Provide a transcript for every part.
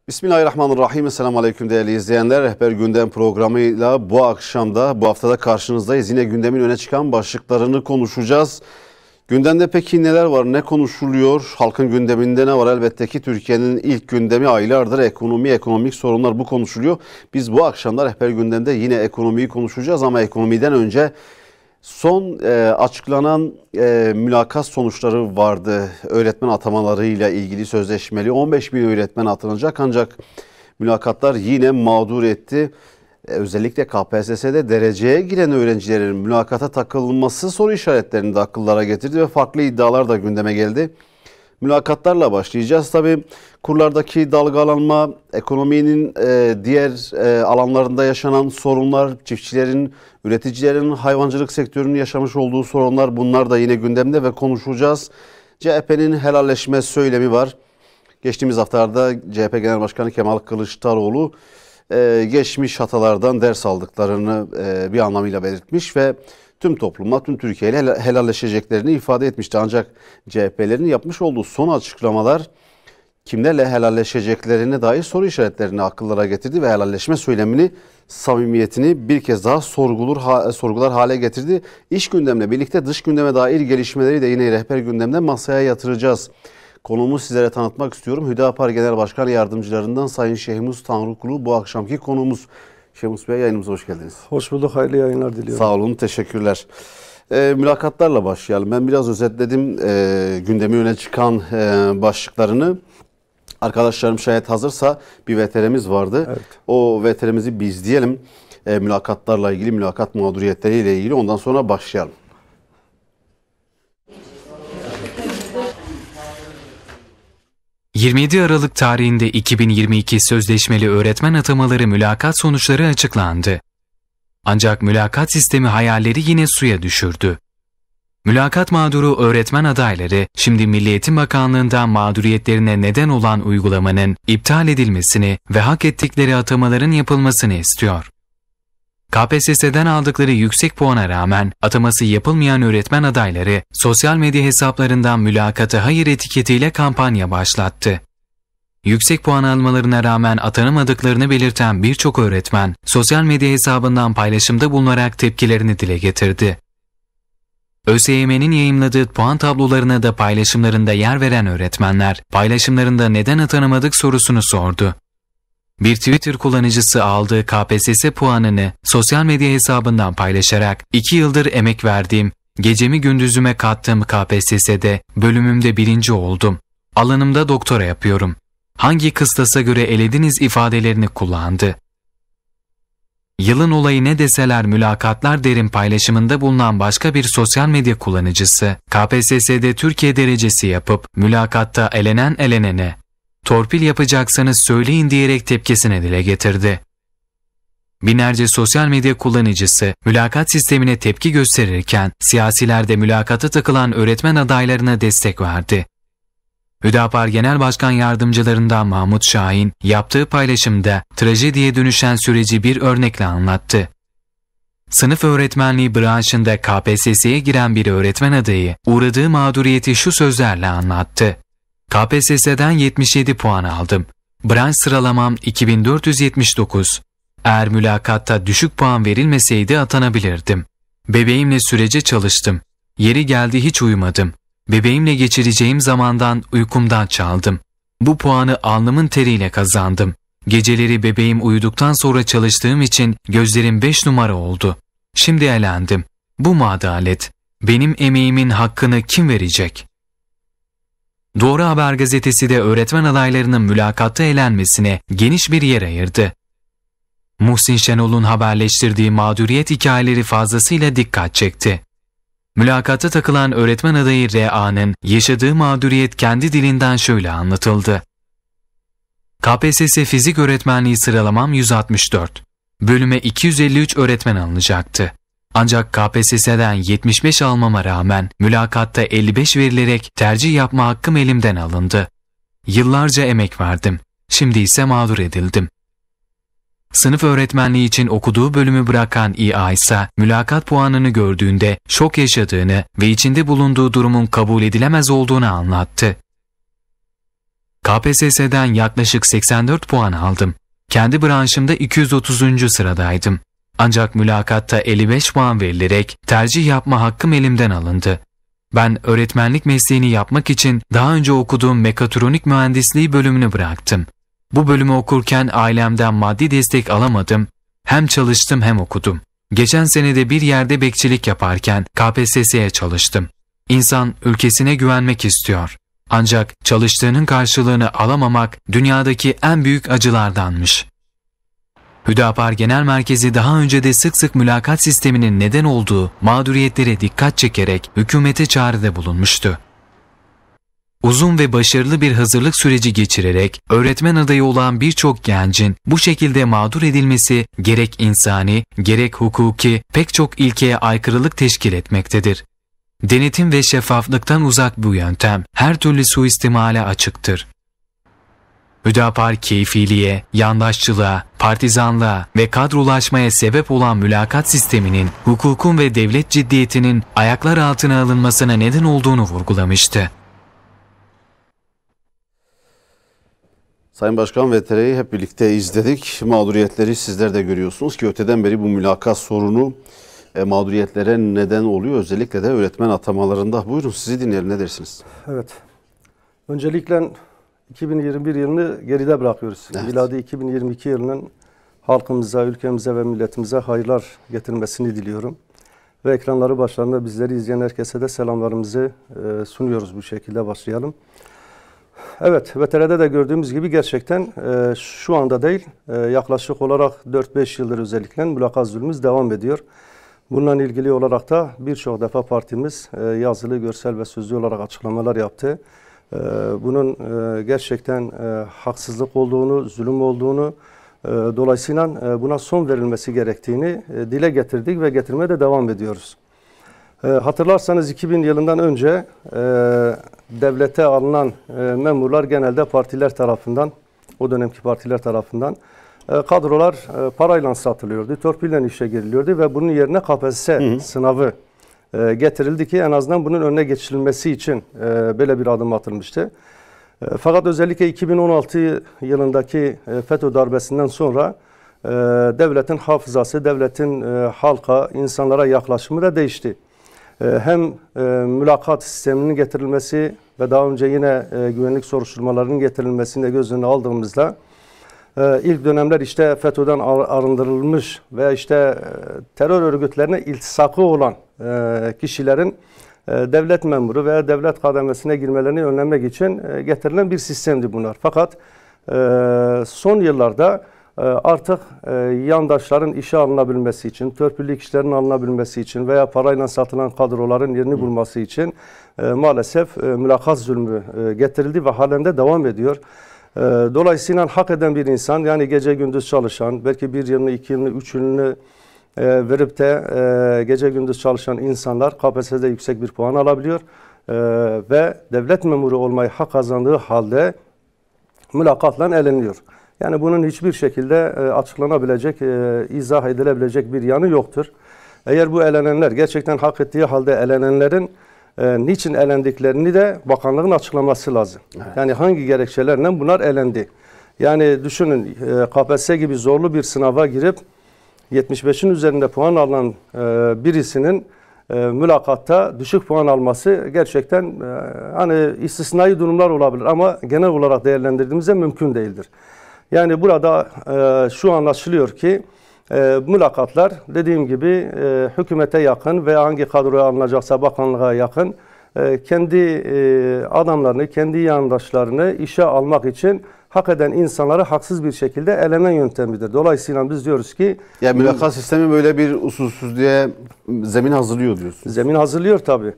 Bismillahirrahmanirrahim. Esselamu Aleyküm değerli izleyenler. Rehber Gündem programıyla bu haftada karşınızdayız. Yine gündemin öne çıkan başlıklarını konuşacağız. Gündemde peki neler var, ne konuşuluyor? Halkın gündeminde ne var? Elbette ki Türkiye'nin ilk gündemi aylardır ekonomik sorunlar, bu konuşuluyor. Biz bu akşamda Rehber Gündem'de yine ekonomiyi konuşacağız ama ekonomiden önce son açıklanan mülakat sonuçları vardı. Öğretmen atamalarıyla ilgili sözleşmeli 15 bin öğretmen atanacak, ancak mülakatlar yine mağdur etti. Özellikle KPSS'de dereceye giren öğrencilerin mülakata takılması soru işaretlerini de akıllara getirdi ve farklı iddialar da gündeme geldi. Mülakatlarla başlayacağız. Tabii kurlardaki dalgalanma, ekonominin diğer alanlarında yaşanan sorunlar, çiftçilerin, üreticilerin, hayvancılık sektörünün yaşamış olduğu sorunlar, bunlar da yine gündemde ve konuşacağız. CHP'nin helalleşme söylemi var. Geçtiğimiz haftalarda CHP Genel Başkanı Kemal Kılıçdaroğlu geçmiş hatalardan ders aldıklarını bir anlamıyla belirtmiş ve tüm toplumla, tüm Türkiye ile helalleşeceklerini ifade etmişti. Ancak CHP'lerin yapmış olduğu son açıklamalar kimlerle helalleşeceklerine dair soru işaretlerini akıllara getirdi ve helalleşme söylemini, samimiyetini bir kez daha sorgular hale getirdi. İş gündemle birlikte dış gündeme dair gelişmeleri de yine Rehber Gündem'de masaya yatıracağız. Konuğumu sizlere tanıtmak istiyorum. Hüdapar Genel Başkan Yardımcılarından Sayın Şehmus Tanrıkulu bu akşamki konuğumuz. Şehmus Bey, yayınımıza hoş geldiniz. Hoş bulduk, hayırlı yayınlar diliyorum. Sağ olun, teşekkürler. Mülakatlarla başlayalım. Ben biraz özetledim gündemi öne çıkan başlıklarını. Arkadaşlarım şayet hazırsa bir VTR'miz vardı. Evet. O VTR'mizi biz diyelim. Mülakatlarla ilgili, mülakat mağduriyetleriyle ilgili, ondan sonra başlayalım. ...27 Aralık tarihinde 2022 sözleşmeli öğretmen atamaları mülakat sonuçları açıklandı. Ancak mülakat sistemi hayalleri yine suya düşürdü. Mülakat mağduru öğretmen adayları şimdi Milli Eğitim Bakanlığı'ndan mağduriyetlerine neden olan uygulamanın iptal edilmesini ve hak ettikleri atamaların yapılmasını istiyor. KPSS'den aldıkları yüksek puana rağmen ataması yapılmayan öğretmen adayları sosyal medya hesaplarından mülakata hayır etiketiyle kampanya başlattı. Yüksek puan almalarına rağmen atanamadıklarını belirten birçok öğretmen sosyal medya hesabından paylaşımda bulunarak tepkilerini dile getirdi. ÖSYM'nin yayımladığı puan tablolarına da paylaşımlarında yer veren öğretmenler paylaşımlarında neden atanamadık sorusunu sordu. Bir Twitter kullanıcısı aldığı KPSS puanını sosyal medya hesabından paylaşarak 2 yıldır emek verdiğim, gecemi gündüzüme kattığım KPSS'de bölümümde 1. oldum. Alanımda doktora yapıyorum. Hangi kıstasa göre elediniz ifadelerini kullandı. Yılın olayı ne deseler mülakatlar derim paylaşımında bulunan başka bir sosyal medya kullanıcısı KPSS'de Türkiye derecesi yapıp mülakatta elenen elenene torpil yapacaksanız söyleyin diyerek tepkisini dile getirdi. Binlerce sosyal medya kullanıcısı mülakat sistemine tepki gösterirken siyasiler de mülakata takılan öğretmen adaylarına destek verdi. Hüdapar Genel Başkan Yardımcılarından Mahmut Şahin yaptığı paylaşımda trajediye dönüşen süreci bir örnekle anlattı. Sınıf öğretmenliği branşında KPSS'ye giren bir öğretmen adayı uğradığı mağduriyeti şu sözlerle anlattı. KPSS'den 77 puan aldım. Branş sıralamam 2479. Eğer mülakatta düşük puan verilmeseydi atanabilirdim. Bebeğimle sürece çalıştım. Yeri geldi hiç uyumadım. Bebeğimle geçireceğim zamandan uykumdan çaldım. Bu puanı alnımın teriyle kazandım. Geceleri bebeğim uyuduktan sonra çalıştığım için gözlerim 5 numara oldu. Şimdi elendim. Bu mu adalet? Benim emeğimin hakkını kim verecek? Doğru Haber gazetesi de öğretmen adaylarının mülakatta elenmesine geniş bir yer ayırdı. Muhsin Şenol'un haberleştirdiği mağduriyet hikayeleri fazlasıyla dikkat çekti. Mülakata takılan öğretmen adayı R.A.'nın yaşadığı mağduriyet kendi dilinden şöyle anlatıldı. KPSS fizik öğretmenliği sıralamam 164. Bölüme 253 öğretmen alınacaktı. Ancak KPSS'den 75 almama rağmen mülakatta 55 verilerek tercih yapma hakkım elimden alındı. Yıllarca emek verdim. Şimdi ise mağdur edildim. Sınıf öğretmenliği için okuduğu bölümü bırakan İA ise mülakat puanını gördüğünde şok yaşadığını ve içinde bulunduğu durumun kabul edilemez olduğunu anlattı. KPSS'den yaklaşık 84 puan aldım. Kendi branşımda 230. sıradaydım. Ancak mülakatta 55 puan verilerek tercih yapma hakkım elimden alındı. Ben öğretmenlik mesleğini yapmak için daha önce okuduğum mekatronik mühendisliği bölümünü bıraktım. Bu bölümü okurken ailemden maddi destek alamadım. Hem çalıştım hem okudum. Geçen senede bir yerde bekçilik yaparken KPSS'ye çalıştım. İnsan ülkesine güvenmek istiyor. Ancak çalıştığının karşılığını alamamak dünyadaki en büyük acılardanmış. Hüdapar Genel Merkezi daha önce de sık sık mülakat sisteminin neden olduğu mağduriyetlere dikkat çekerek hükümete çağrıda bulunmuştu. Uzun ve başarılı bir hazırlık süreci geçirerek öğretmen adayı olan birçok gencin bu şekilde mağdur edilmesi gerek insani, gerek hukuki pek çok ilkeye aykırılık teşkil etmektedir. Denetim ve şeffaflıktan uzak bu yöntem her türlü suistimale açıktır. Hüdapar keyfiliğe, yandaşçılığa, partizanlığa ve kadrolaşmaya sebep olan mülakat sisteminin hukukun ve devlet ciddiyetinin ayaklar altına alınmasına neden olduğunu vurgulamıştı. Sayın Başkan, VTR'yi hep birlikte izledik. Mağduriyetleri sizler de görüyorsunuz ki öteden beri bu mülakat sorunu mağduriyetlere neden oluyor. Özellikle de öğretmen atamalarında. Buyurun sizi dinleyelim, ne dersiniz? Evet. Öncelikle 2021 yılını geride bırakıyoruz. Evet. Miladi 2022 yılının halkımıza, ülkemize ve milletimize hayırlar getirmesini diliyorum. Ve ekranları başlarında bizleri izleyen herkese de selamlarımızı sunuyoruz, bu şekilde başlayalım. Evet, VTR'de de gördüğümüz gibi gerçekten şu anda değil, yaklaşık olarak 4-5 yıldır özellikle mülakat zulmümüz devam ediyor. Bununla ilgili olarak da birçok defa partimiz yazılı, görsel ve sözlü olarak açıklamalar yaptı. Bunun gerçekten haksızlık olduğunu, zulüm olduğunu, dolayısıyla buna son verilmesi gerektiğini dile getirdik ve getirmeye de devam ediyoruz. Hatırlarsanız 2000 yılından önce devlete alınan memurlar genelde partiler tarafından, o dönemki partiler tarafından kadrolar parayla satılıyordu, torpille işe giriliyordu ve bunun yerine KPSS sınavı getirildi ki en azından bunun önüne geçirilmesi için böyle bir adım atılmıştı. Fakat özellikle 2016 yılındaki FETÖ darbesinden sonra devletin hafızası, devletin halka, insanlara yaklaşımı da değişti. Hem mülakat sisteminin getirilmesi ve daha önce yine güvenlik soruşturmalarının getirilmesini de göz önüne aldığımızda ilk dönemler işte FETÖ'den arındırılmış veya işte terör örgütlerine iltisakı olan kişilerin devlet memuru veya devlet kademesine girmelerini önlemek için getirilen bir sistemdi bunlar. Fakat son yıllarda artık yandaşların işe alınabilmesi için, törpülü kişilerin alınabilmesi için veya parayla satılan kadroların yerini bulması için maalesef mülakat zulmü getirildi ve halen de devam ediyor. Dolayısıyla hak eden bir insan, yani gece gündüz çalışan, belki 1 yılını, 2 yılını, 3 yılını verip de gece gündüz çalışan insanlar KPSS'de yüksek bir puan alabiliyor ve devlet memuru olmayı hak kazandığı halde mülakatla eleniyor. Yani bunun hiçbir şekilde açıklanabilecek, izah edilebilecek bir yanı yoktur. Eğer bu elenenler gerçekten hak ettiği halde elenenlerin niçin elendiklerini de bakanlığın açıklaması lazım. Evet. Yani hangi gerekçelerle bunlar elendi? Yani düşünün, KPSS gibi zorlu bir sınava girip 75'in üzerinde puan alan birisinin mülakatta düşük puan alması gerçekten hani istisnai durumlar olabilir ama genel olarak değerlendirdiğimizde mümkün değildir. Yani burada şu anlaşılıyor ki mülakatlar dediğim gibi hükümete yakın veya hangi kadroya alınacaksa bakanlığa yakın kendi adamlarını, kendi yandaşlarını işe almak için hak eden insanları haksız bir şekilde eleme yöntemidir. Dolayısıyla biz diyoruz ki... Yani mülakat sistemi böyle bir usulsüzlüğe zemin hazırlıyor diyorsunuz. Zemin hazırlıyor tabii.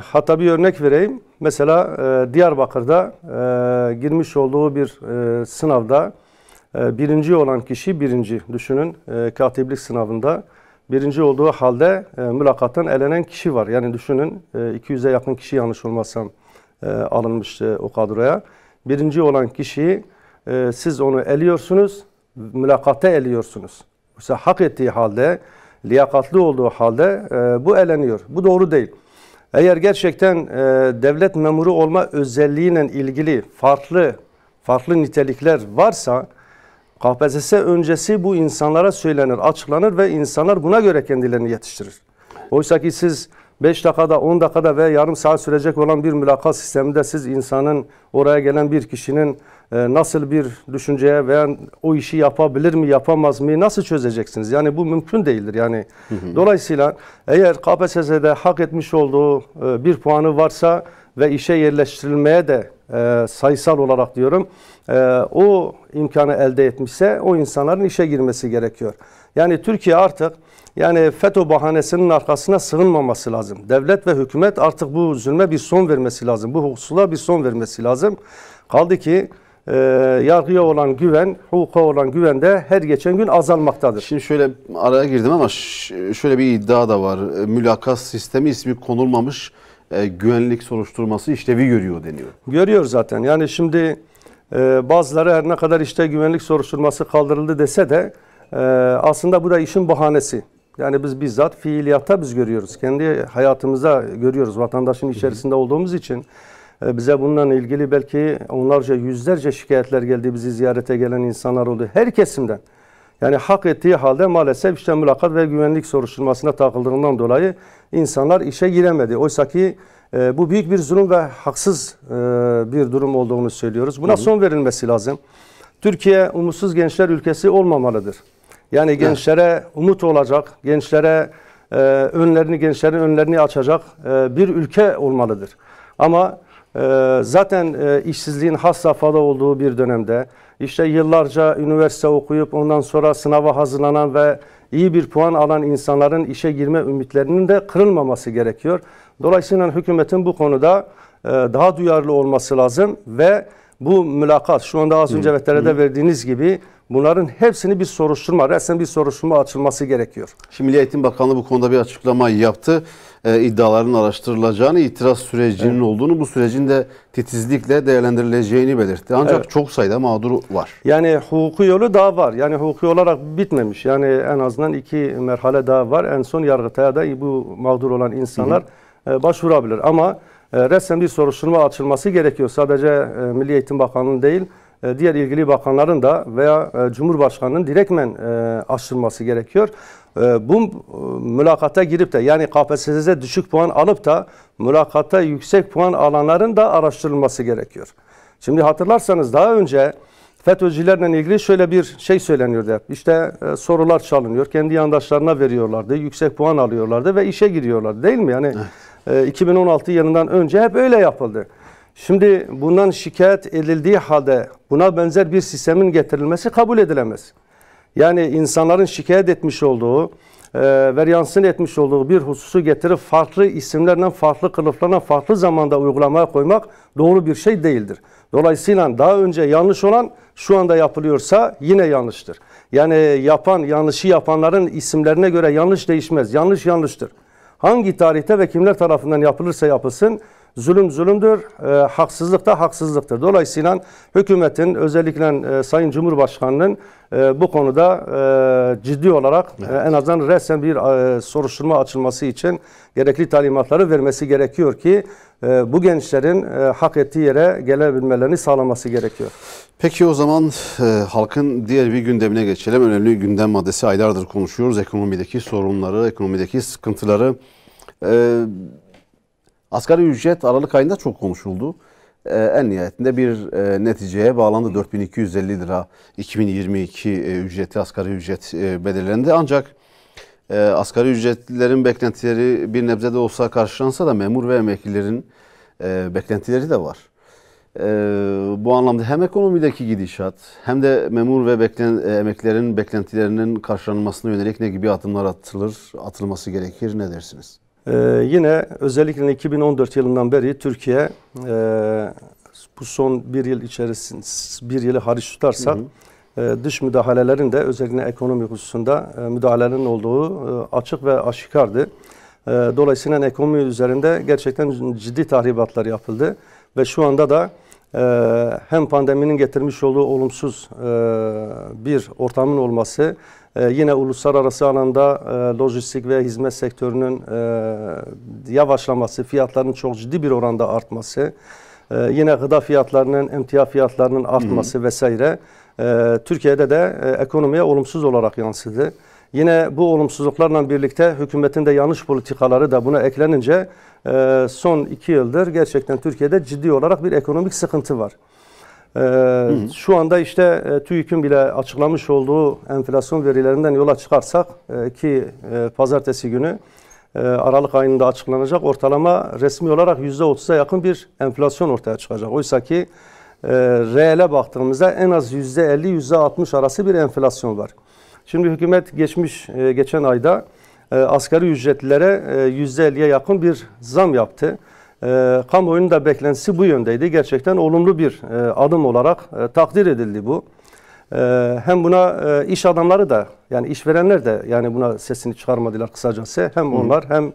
Hatta bir örnek vereyim. Mesela Diyarbakır'da girmiş olduğu bir sınavda birinci olan kişi, düşünün katiplik sınavında birinci olduğu halde mülakattan elenen kişi var. Yani düşünün 200'e yakın kişi yanlış olmazsam alınmıştı o kadroya. Birinci olan kişiyi siz onu eliyorsunuz, mülakatta eliyorsunuz. Mesela hak ettiği halde, liyakatli olduğu halde bu eleniyor. Bu doğru değil. Eğer gerçekten devlet memuru olma özelliğiyle ilgili farklı nitelikler varsa KPSS öncesi bu insanlara söylenir, açıklanır ve insanlar buna göre kendilerini yetiştirir. Oysa ki siz 5 dakikada, 10 dakikada ve yarım saat sürecek olan bir mülakat sisteminde siz insanın, oraya gelen bir kişinin nasıl bir düşünceye veya o işi yapabilir mi, yapamaz mı, nasıl çözeceksiniz? Yani bu mümkün değildir. Yani dolayısıyla eğer KPSS'de hak etmiş olduğu bir puanı varsa ve işe yerleştirilmeye de sayısal olarak diyorum o imkanı elde etmişse o insanların işe girmesi gerekiyor. Yani Türkiye artık yani FETÖ bahanesinin arkasına sığınmaması lazım. Devlet ve hükümet artık bu zulme bir son vermesi lazım. Bu hukuksuzluğa bir son vermesi lazım. Kaldı ki yargıya olan güven, hukuka olan güven de her geçen gün azalmaktadır. Şimdi şöyle araya girdim ama şöyle bir iddia da var. Mülakat sistemi ismi konulmamış güvenlik soruşturması işlevi görüyor deniyor. Görüyor zaten. Yani şimdi bazıları her ne kadar işte güvenlik soruşturması kaldırıldı dese de aslında bu da işin bahanesi. Yani biz bizzat fiiliyatta biz görüyoruz. Kendi hayatımıza görüyoruz. Vatandaşın içerisinde olduğumuz için bize bununla ilgili belki onlarca, yüzlerce şikayetler geldi. Bizi ziyarete gelen insanlar oldu. Her kesimden. Yani hak ettiği halde maalesef işte mülakat ve güvenlik soruşturmasına takıldığından dolayı insanlar işe giremedi. Oysa ki bu büyük bir zulüm ve haksız bir durum olduğunu söylüyoruz. Buna son verilmesi lazım. Türkiye umutsuz gençler ülkesi olmamalıdır. Yani gençlere umut olacak, gençlere gençlerin önlerini açacak bir ülke olmalıdır. Ama zaten işsizliğin has safhada olduğu bir dönemde işte yıllarca üniversite okuyup ondan sonra sınava hazırlanan ve iyi bir puan alan insanların işe girme ümitlerinin de kırılmaması gerekiyor. Dolayısıyla hükümetin bu konuda daha duyarlı olması lazım ve bu mülakat şu anda az önce VTR'de verdiğiniz gibi bunların hepsini bir soruşturma, resmen bir soruşturma açılması gerekiyor. Şimdi Milli Eğitim Bakanlığı bu konuda bir açıklama yaptı. İddiaların araştırılacağını, itiraz sürecinin olduğunu, bu sürecin de titizlikle değerlendirileceğini belirtti. Ancak çok sayıda mağdur var. Yani hukuki yolu daha var. Yani hukuki olarak bitmemiş. Yani en azından 2 merhale daha var. En son Yargıtay'a da bu mağdur olan insanlar başvurabilir. Ama resmen bir soruşturma açılması gerekiyor. Sadece Milli Eğitim Bakanlığı'nın değil, diğer ilgili bakanların da veya Cumhurbaşkanı'nın direktmen açılması gerekiyor. Bu mülakata girip de yani KPSS'de düşük puan alıp da mülakatta yüksek puan alanların da araştırılması gerekiyor. Şimdi hatırlarsanız daha önce FETÖ'cülerle ilgili şöyle bir şey söyleniyordu hep. İşte sorular çalınıyor, kendi yandaşlarına veriyorlardı, yüksek puan alıyorlardı ve işe giriyorlardı değil mi? Yani 2016 yılından önce hep öyle yapıldı. Şimdi bundan şikayet edildiği halde buna benzer bir sistemin getirilmesi kabul edilemez. Yani insanların şikayet etmiş olduğu, veryansın etmiş olduğu bir hususu getirip farklı isimlerle, farklı kılıflarla, farklı zamanda uygulamaya koymak doğru bir şey değildir. Dolayısıyla daha önce yanlış olan şu anda yapılıyorsa yine yanlıştır. Yani yanlışı yapanların isimlerine göre yanlış değişmez. Yanlış yanlıştır. Hangi tarihte ve kimler tarafından yapılırsa yapılsın, zulüm zulümdür, haksızlık da haksızlıktır. Dolayısıyla hükümetin özellikle Sayın Cumhurbaşkanı'nın bu konuda ciddi olarak en azından resmen bir soruşturma açılması için gerekli talimatları vermesi gerekiyor ki bu gençlerin hak ettiği yere gelebilmelerini sağlaması gerekiyor. Peki o zaman halkın diğer bir gündemine geçelim. Önemli gündem maddesi, aylardır konuşuyoruz. Ekonomideki sorunları, ekonomideki sıkıntıları. Asgari ücret Aralık ayında çok konuşuldu. En nihayetinde bir neticeye bağlandı. 4250 lira 2022 ücreti, asgari ücret belirlendi. Ancak asgari ücretlilerin beklentileri bir nebze de olsa karşılansa da memur ve emeklilerin beklentileri de var. Bu anlamda hem ekonomideki gidişat hem de memur ve emeklilerin beklentilerinin karşılanmasına yönelik ne gibi adımlar atılması gerekir? Ne dersiniz? Yine özellikle 2014 yılından beri Türkiye bu son bir yıl içerisinde, bir yılı hariç tutarsak dış müdahalelerin de özellikle ekonomi hususunda müdahalelerin olduğu açık ve aşikardı. Dolayısıyla ekonomi üzerinde gerçekten ciddi tahribatlar yapıldı ve şu anda da hem pandeminin getirmiş olduğu olumsuz bir ortamın olması Yine uluslararası alanda lojistik ve hizmet sektörünün yavaşlaması, fiyatların çok ciddi bir oranda artması, yine gıda fiyatlarının, emtia fiyatlarının artması vesaire Türkiye'de de ekonomiye olumsuz olarak yansıdı. Yine bu olumsuzluklarla birlikte hükümetin de yanlış politikaları da buna eklenince son 2 yıldır gerçekten Türkiye'de ciddi olarak bir ekonomik sıkıntı var. Şu anda işte TÜİK'in bile açıklamış olduğu enflasyon verilerinden yola çıkarsak ki pazartesi günü Aralık ayında açıklanacak ortalama resmi olarak %30'a yakın bir enflasyon ortaya çıkacak. Oysa ki reele baktığımızda en az %50-%60 arası bir enflasyon var. Şimdi hükümet geçen ayda asgari ücretlilere %50'ye yakın bir zam yaptı. Kamuoyunun da beklentisi bu yöndeydi. Gerçekten olumlu bir adım olarak takdir edildi bu. Hem buna iş adamları da yani işverenler de yani buna sesini çıkarmadılar kısacası. Hem onlar hem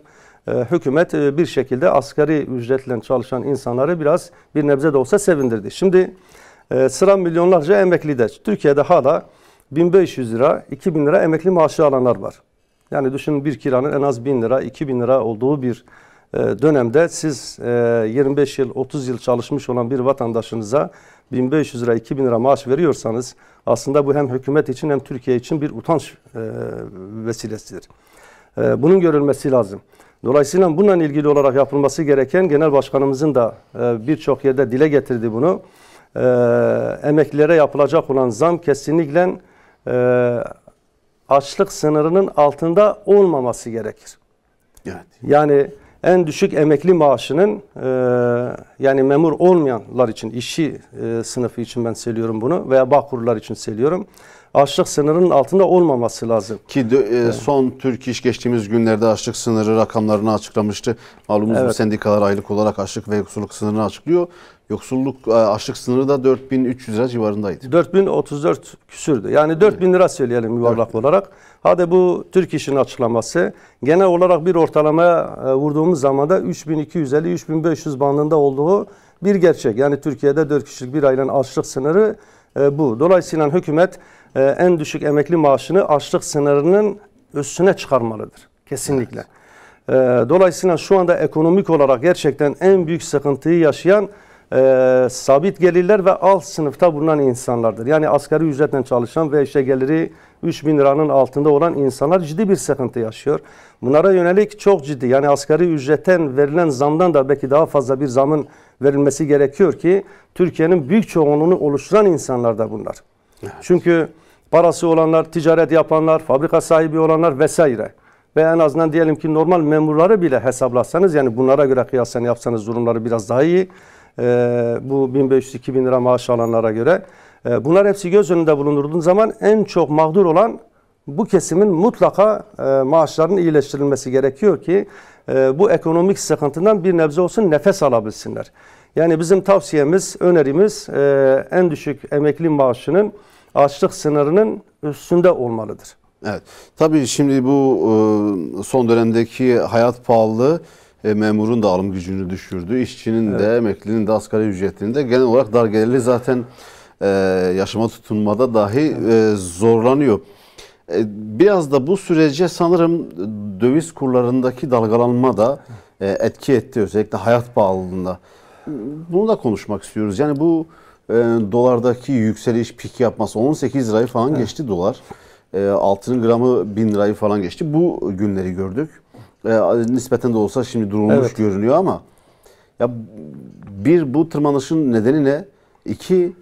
hükümet bir şekilde asgari ücretle çalışan insanları biraz bir nebze de olsa sevindirdi. Şimdi sıra milyonlarca emeklide. Türkiye'de hala 1500 lira, 2000 lira emekli maaşı alanlar var. Yani düşünün bir kiranın en az 1000 lira, 2000 lira olduğu bir dönemde siz 25 yıl, 30 yıl çalışmış olan bir vatandaşınıza 1500 lira, 2000 lira maaş veriyorsanız aslında bu hem hükümet için hem Türkiye için bir utanç vesilesidir. Bunun görülmesi lazım. Dolayısıyla bununla ilgili olarak yapılması gereken Genel Başkanımızın da birçok yerde dile getirdiği bunu. Emeklilere yapılacak olan zam kesinlikle açlık sınırının altında olmaması gerekir. Evet. Yani en düşük emekli maaşının yani memur olmayanlar için, işçi sınıfı için ben söylüyorum bunu veya bağkurlar için söylüyorum. Açlık sınırının altında olmaması lazım. Ki son Türk İş geçtiğimiz günlerde açlık sınırı rakamlarını açıklamıştı. Malumunuz bu sendikalar aylık olarak açlık ve yoksulluk sınırını açıklıyor. Açlık sınırı da 4300 lira civarındaydı. 4034 küsürdü. Yani 4000 lira söyleyelim yuvarlak olarak. Hadi bu Türk İş'in açıklaması. Genel olarak bir ortalamaya vurduğumuz zaman da 3250-3500 bandında olduğu bir gerçek. Yani Türkiye'de 4 kişilik bir ailenin açlık sınırı bu. Dolayısıyla hükümet en düşük emekli maaşını açlık sınırının üstüne çıkarmalıdır. Kesinlikle. Dolayısıyla şu anda ekonomik olarak gerçekten en büyük sıkıntıyı yaşayan sabit gelirler ve alt sınıfta bulunan insanlardır. Yani asgari ücretle çalışan ve işte geliri 3000 liranın altında olan insanlar ciddi bir sıkıntı yaşıyor. Bunlara yönelik çok ciddi yani asgari ücretten verilen zamdan da belki daha fazla bir zamın verilmesi gerekiyor ki Türkiye'nin büyük çoğunluğunu oluşturan insanlar da bunlar. Evet. Çünkü parası olanlar, ticaret yapanlar, fabrika sahibi olanlar vesaire. Ve en azından diyelim ki normal memurları bile hesaplarsanız yani bunlara göre kıyasen yapsanız durumları biraz daha iyi. Bu 1500-2000 lira maaş alanlara göre. Bunlar hepsi göz önünde bulundurduğun zaman en çok mağdur olan bu kesimin mutlaka maaşlarının iyileştirilmesi gerekiyor ki bu ekonomik sıkıntıdan bir nebze olsun nefes alabilsinler. Yani bizim tavsiyemiz, önerimiz en düşük emekli maaşının açlık sınırının üstünde olmalıdır. Evet. Tabii şimdi bu son dönemdeki hayat pahalılığı memurun da alım gücünü düşürdü. İşçinin de, emeklinin de, asgari ücretlinin de genel olarak dar gelirli zaten yaşama tutunmada dahi zorlanıyor. Biraz da bu sürece sanırım döviz kurlarındaki dalgalanma da etki etti. Özellikle hayat pahalılığında. Bunu da konuşmak istiyoruz. Yani bu dolardaki yükseliş, pik yapması 18 lirayı falan geçti dolar. Altının gramı 1000 lirayı falan geçti. Bu günleri gördük. Nispeten de olsa şimdi durulmuş görünüyor ama ya bu tırmanışın nedeni ne?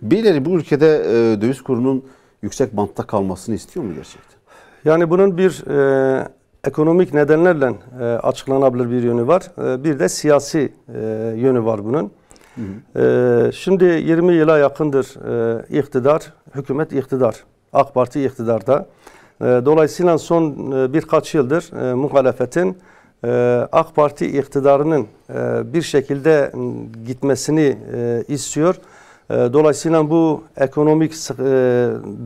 Birileri bu ülkede döviz kurunun yüksek bantta kalmasını istiyor mu gerçekten? Yani bunun bir ekonomik nedenlerle açıklanabilir bir yönü var. Bir de siyasi yönü var bunun. Şimdi 20 yıla yakındır hükümet iktidar. AK Parti iktidarda. Dolayısıyla son birkaç yıldır muhalefetin AK Parti iktidarının bir şekilde gitmesini istiyor. Dolayısıyla bu ekonomik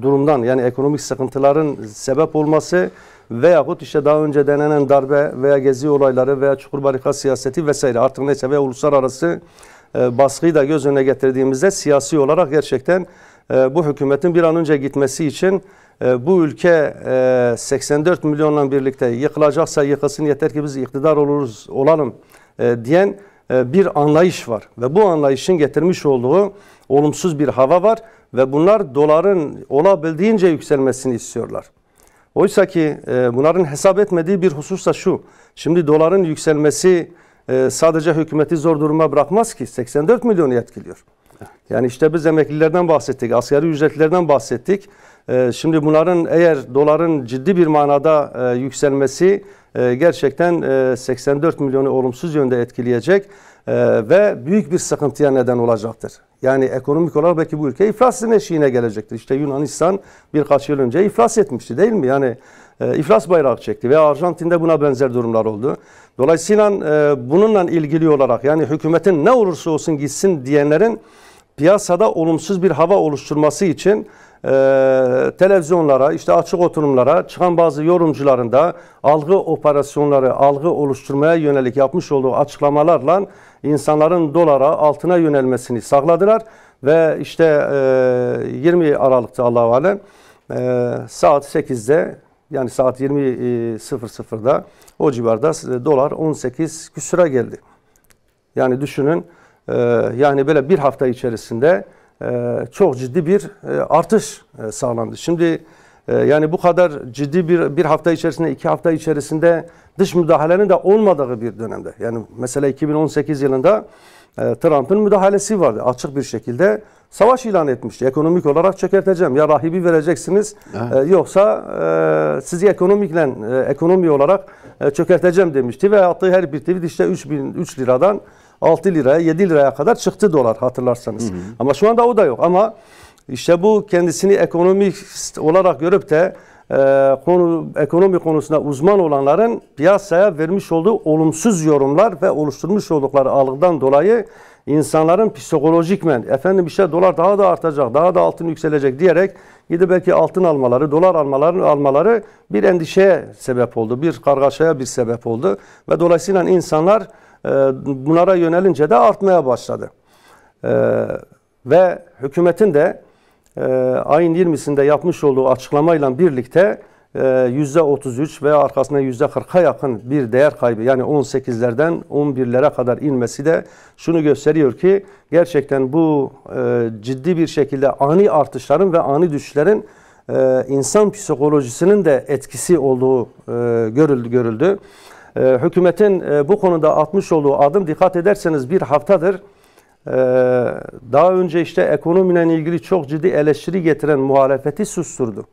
durumdan yani ekonomik sıkıntıların sebep olması veyahut işte daha önce denenen darbe veya gezi olayları veya çukur barikat siyaseti vesaire artık neyse veya uluslararası baskıyı da göz önüne getirdiğimizde siyasi olarak gerçekten bu hükümetin bir an önce gitmesi için bu ülke 84 milyonla birlikte yıkılacaksa yıkılsın, yeter ki biz iktidar olalım diyen bir anlayış var. Ve bu anlayışın getirmiş olduğu olumsuz bir hava var ve bunlar doların olabildiğince yükselmesini istiyorlar. Oysa ki bunların hesap etmediği bir husus da şu: şimdi doların yükselmesi sadece hükümeti zor duruma bırakmaz ki, 84 milyonu etkiliyor. Yani işte biz emeklilerden bahsettik, asgari ücretlilerden bahsettik. Şimdi bunların eğer doların ciddi bir manada yükselmesi gerçekten 84 milyonu olumsuz yönde etkileyecek ve büyük bir sıkıntıya neden olacaktır. Yani ekonomik olarak belki bu ülke iflasın eşiğine gelecektir. İşte Yunanistan birkaç yıl önce iflas etmişti, değil mi? Yani iflas bayrağı çekti ve Arjantin'de buna benzer durumlar oldu. Dolayısıyla bununla ilgili olarak, yani hükümetin ne olursa olsun gitsin diyenlerin piyasada olumsuz bir hava oluşturması için televizyonlara, işte açık oturumlara çıkan bazı yorumcuların da algı operasyonları, algı oluşturmaya yönelik yapmış olduğu açıklamalarla insanların dolara, altına yönelmesini sağladılar. Ve işte 20 Aralık'ta Allahu alem saat 8'de, yani saat 20.00'da o civarda dolar 18 küsura geldi. Yani düşünün, yani böyle bir hafta içerisinde çok ciddi bir artış sağlandı. Şimdi yani bu kadar ciddi bir hafta içerisinde, 2 hafta içerisinde dış müdahalenin de olmadığı bir dönemde. Yani mesela 2018 yılında Trump'ın müdahalesi vardı. Açık bir şekilde savaş ilan etmişti. Ekonomik olarak çökerteceğim. Ya rahibi vereceksiniz, yoksa sizi ekonomi olarak çökerteceğim demişti. Ve attığı her bir tweet işte 3 liradan 6 liraya, 7 liraya kadar çıktı dolar, hatırlarsanız. Ama şu anda o da yok. Ama işte bu kendisini ekonomist olarak görüp de ekonomi konusunda uzman olanların piyasaya vermiş olduğu olumsuz yorumlar ve oluşturmuş oldukları algıdan dolayı insanların psikolojikmen efendim işte dolar daha da artacak, daha da altın yükselecek diyerek gidip belki altın almaları, dolar almaları bir endişeye sebep oldu, bir kargaşaya bir sebep oldu ve dolayısıyla insanlar bunlara yönelince de artmaya başladı. Ve hükümetin de ayın 20'sinde yapmış olduğu açıklamayla birlikte %33 ve arkasına %40'a yakın bir değer kaybı, yani 18'lerden 11'lere kadar inmesi de şunu gösteriyor ki gerçekten bu ciddi bir şekilde ani artışların ve ani düşüşlerin insan psikolojisinin de etkisi olduğu görüldü. Hükümetin bu konuda atmış olduğu adım, dikkat ederseniz bir haftadır daha önce işte ekonomiyle ilgili çok ciddi eleştiri getiren muhalefeti susturdu.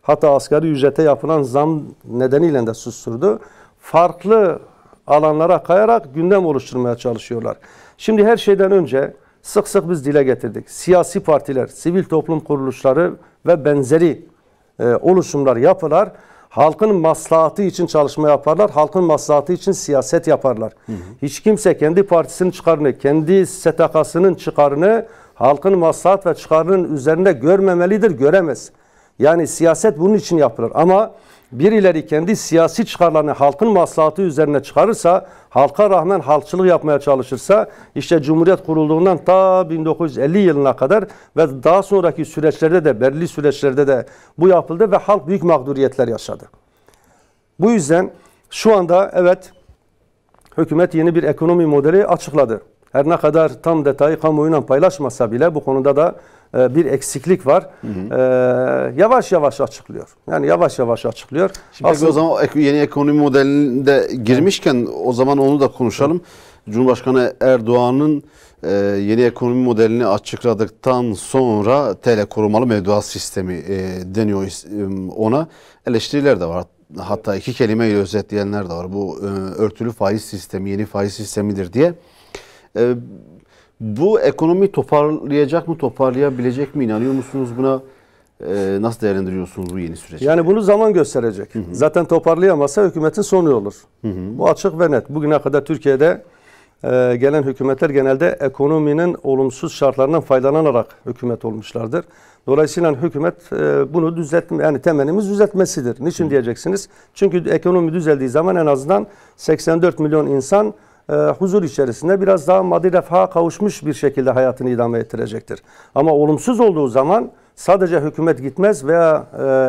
Hatta asgari ücrete yapılan zam nedeniyle de susturdu. Farklı alanlara kayarak gündem oluşturmaya çalışıyorlar. Şimdi her şeyden önce sık sık biz dile getirdik. Siyasi partiler, sivil toplum kuruluşları ve benzeri oluşumlar, yapılar halkın maslahatı için çalışma yaparlar. Halkın maslahatı için siyaset yaparlar. Hiç kimse kendi partisinin çıkarını, kendi STK'sının çıkarını halkın maslahat ve çıkarının üzerinde görmemelidir, göremez. Yani siyaset bunun için yapılır. Ama birileri kendi siyasi çıkarlarını halkın maslahatı üzerine çıkarırsa, halka rağmen halkçılık yapmaya çalışırsa, işte Cumhuriyet kurulduğundan ta 1950 yılına kadar ve daha sonraki süreçlerde de, belirli süreçlerde de bu yapıldı ve halk büyük mağduriyetler yaşadı. Bu yüzden şu anda evet, hükümet yeni bir ekonomi modeli açıkladı. Her ne kadar tam detayı kamuoyuyla paylaşmasa bile bu konuda da bir eksiklik var. Yavaş yavaş açıklıyor. Yani yavaş yavaş açıklıyor. Şimdi aslında o zaman yeni ekonomi modelinde girmişken o zaman onu da konuşalım. Cumhurbaşkanı Erdoğan'ın yeni ekonomi modelini açıkladıktan sonra TL korumalı mevduat sistemi deniyor ona. Eleştiriler de var. Hatta 2 kelimeyle özetleyenler de var. Bu örtülü faiz sistemi, yeni faiz sistemidir diye. Bu ekonomi toparlayacak mı, toparlayabilecek mi? İnanıyor musunuz buna? Nasıl değerlendiriyorsunuz bu yeni süreci? Yani bunu zaman gösterecek. Zaten toparlayamazsa hükümetin sonu olur. Bu açık ve net. Bugüne kadar Türkiye'de gelen hükümetler genelde ekonominin olumsuz şartlarından faydalanarak hükümet olmuşlardır. Dolayısıyla hükümet bunu düzeltme, yani temennimiz düzeltmesidir. Niçin diyeceksiniz? Çünkü ekonomi düzeldiği zaman en azından 84 milyon insan huzur içerisinde biraz daha maddi refaha kavuşmuş bir şekilde hayatını idame ettirecektir. Ama olumsuz olduğu zaman Sadece hükümet gitmez veya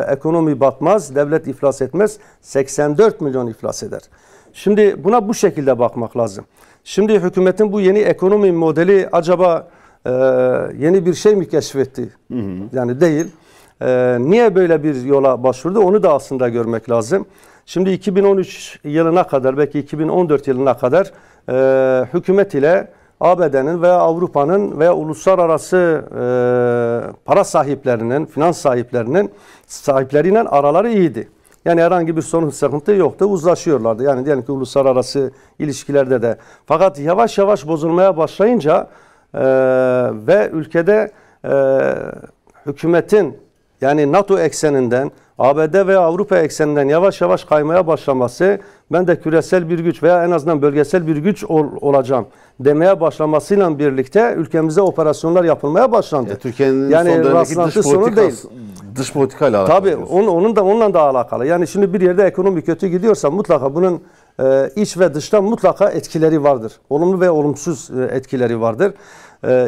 ekonomi batmaz, devlet iflas etmez. 84 milyon iflas eder. Şimdi buna bu şekilde bakmak lazım. Şimdi hükümetin bu yeni ekonomi modeli acaba yeni bir şey mi keşfetti? Yani değil. Niye böyle bir yola başvurdu? Onu da aslında görmek lazım. Şimdi 2013 yılına kadar, belki 2014 yılına kadar hükümet ile ABD'nin veya Avrupa'nın veya uluslararası para sahiplerinin, finans sahipleriyle araları iyiydi. Yani herhangi bir sorun, sıkıntı yoktu. Uzlaşıyorlardı. Yani diyelim ki uluslararası ilişkilerde de. Fakat yavaş yavaş bozulmaya başlayınca ve ülkede hükümetin, yani NATO ekseninden, ABD veya Avrupa ekseninden yavaş yavaş kaymaya başlaması, ben de küresel bir güç veya en azından bölgesel bir güç olacağım demeye başlamasıyla birlikte ülkemizde operasyonlar yapılmaya başlandı. Türkiye'nin yani son dönemdeki dış politikayla alakalı. Tabii onunla da alakalı. Yani şimdi bir yerde ekonomi kötü gidiyorsa mutlaka bunun iç ve dıştan mutlaka etkileri vardır. Olumlu ve olumsuz etkileri vardır.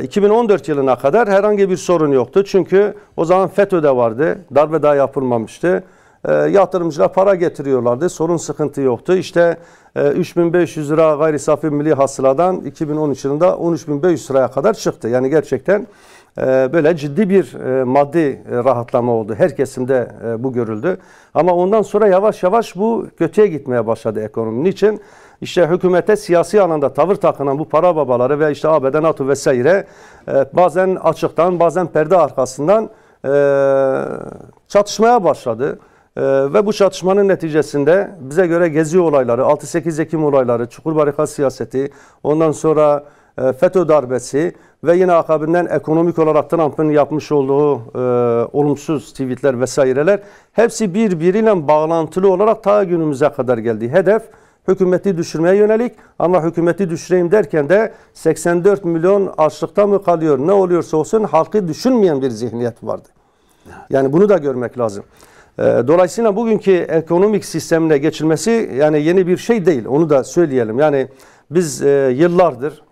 2014 yılına kadar herhangi bir sorun yoktu. Çünkü o zaman FETÖ'de vardı. Darbe daha yapılmamıştı. Yatırımcılar para getiriyorlardı. Sorun, sıkıntı yoktu. İşte 3.500 lira gayri safi milli hasıladan 2013 yılında 13.500 liraya kadar çıktı. Yani gerçekten böyle ciddi bir maddi rahatlama oldu. Her kesimde bu görüldü. Ama ondan sonra yavaş yavaş bu kötüye gitmeye başladı ekonomi. Niçin? İşte hükümete siyasi alanda tavır takınan bu para babaları ve işte ABD, NATO vesaire bazen açıktan, bazen perde arkasından çatışmaya başladı. Ve bu çatışmanın neticesinde bize göre Gezi olayları, 6-8 Ekim olayları, Çukur Barikat siyaseti, ondan sonra FETÖ darbesi ve yine akabinden ekonomik olarak Trump'ın yapmış olduğu olumsuz tweetler vesaireler hepsi birbiriyle bağlantılı olarak ta günümüze kadar geldi. Hedef hükümeti düşürmeye yönelik, ama hükümeti düşüreyim derken de 84 milyon açlıkta mı kalıyor, ne oluyorsa olsun halkı düşünmeyen bir zihniyet vardı. Yani bunu da görmek lazım. Dolayısıyla bugünkü ekonomik sistemine geçilmesi yani yeni bir şey değil. Onu da söyleyelim. Yani biz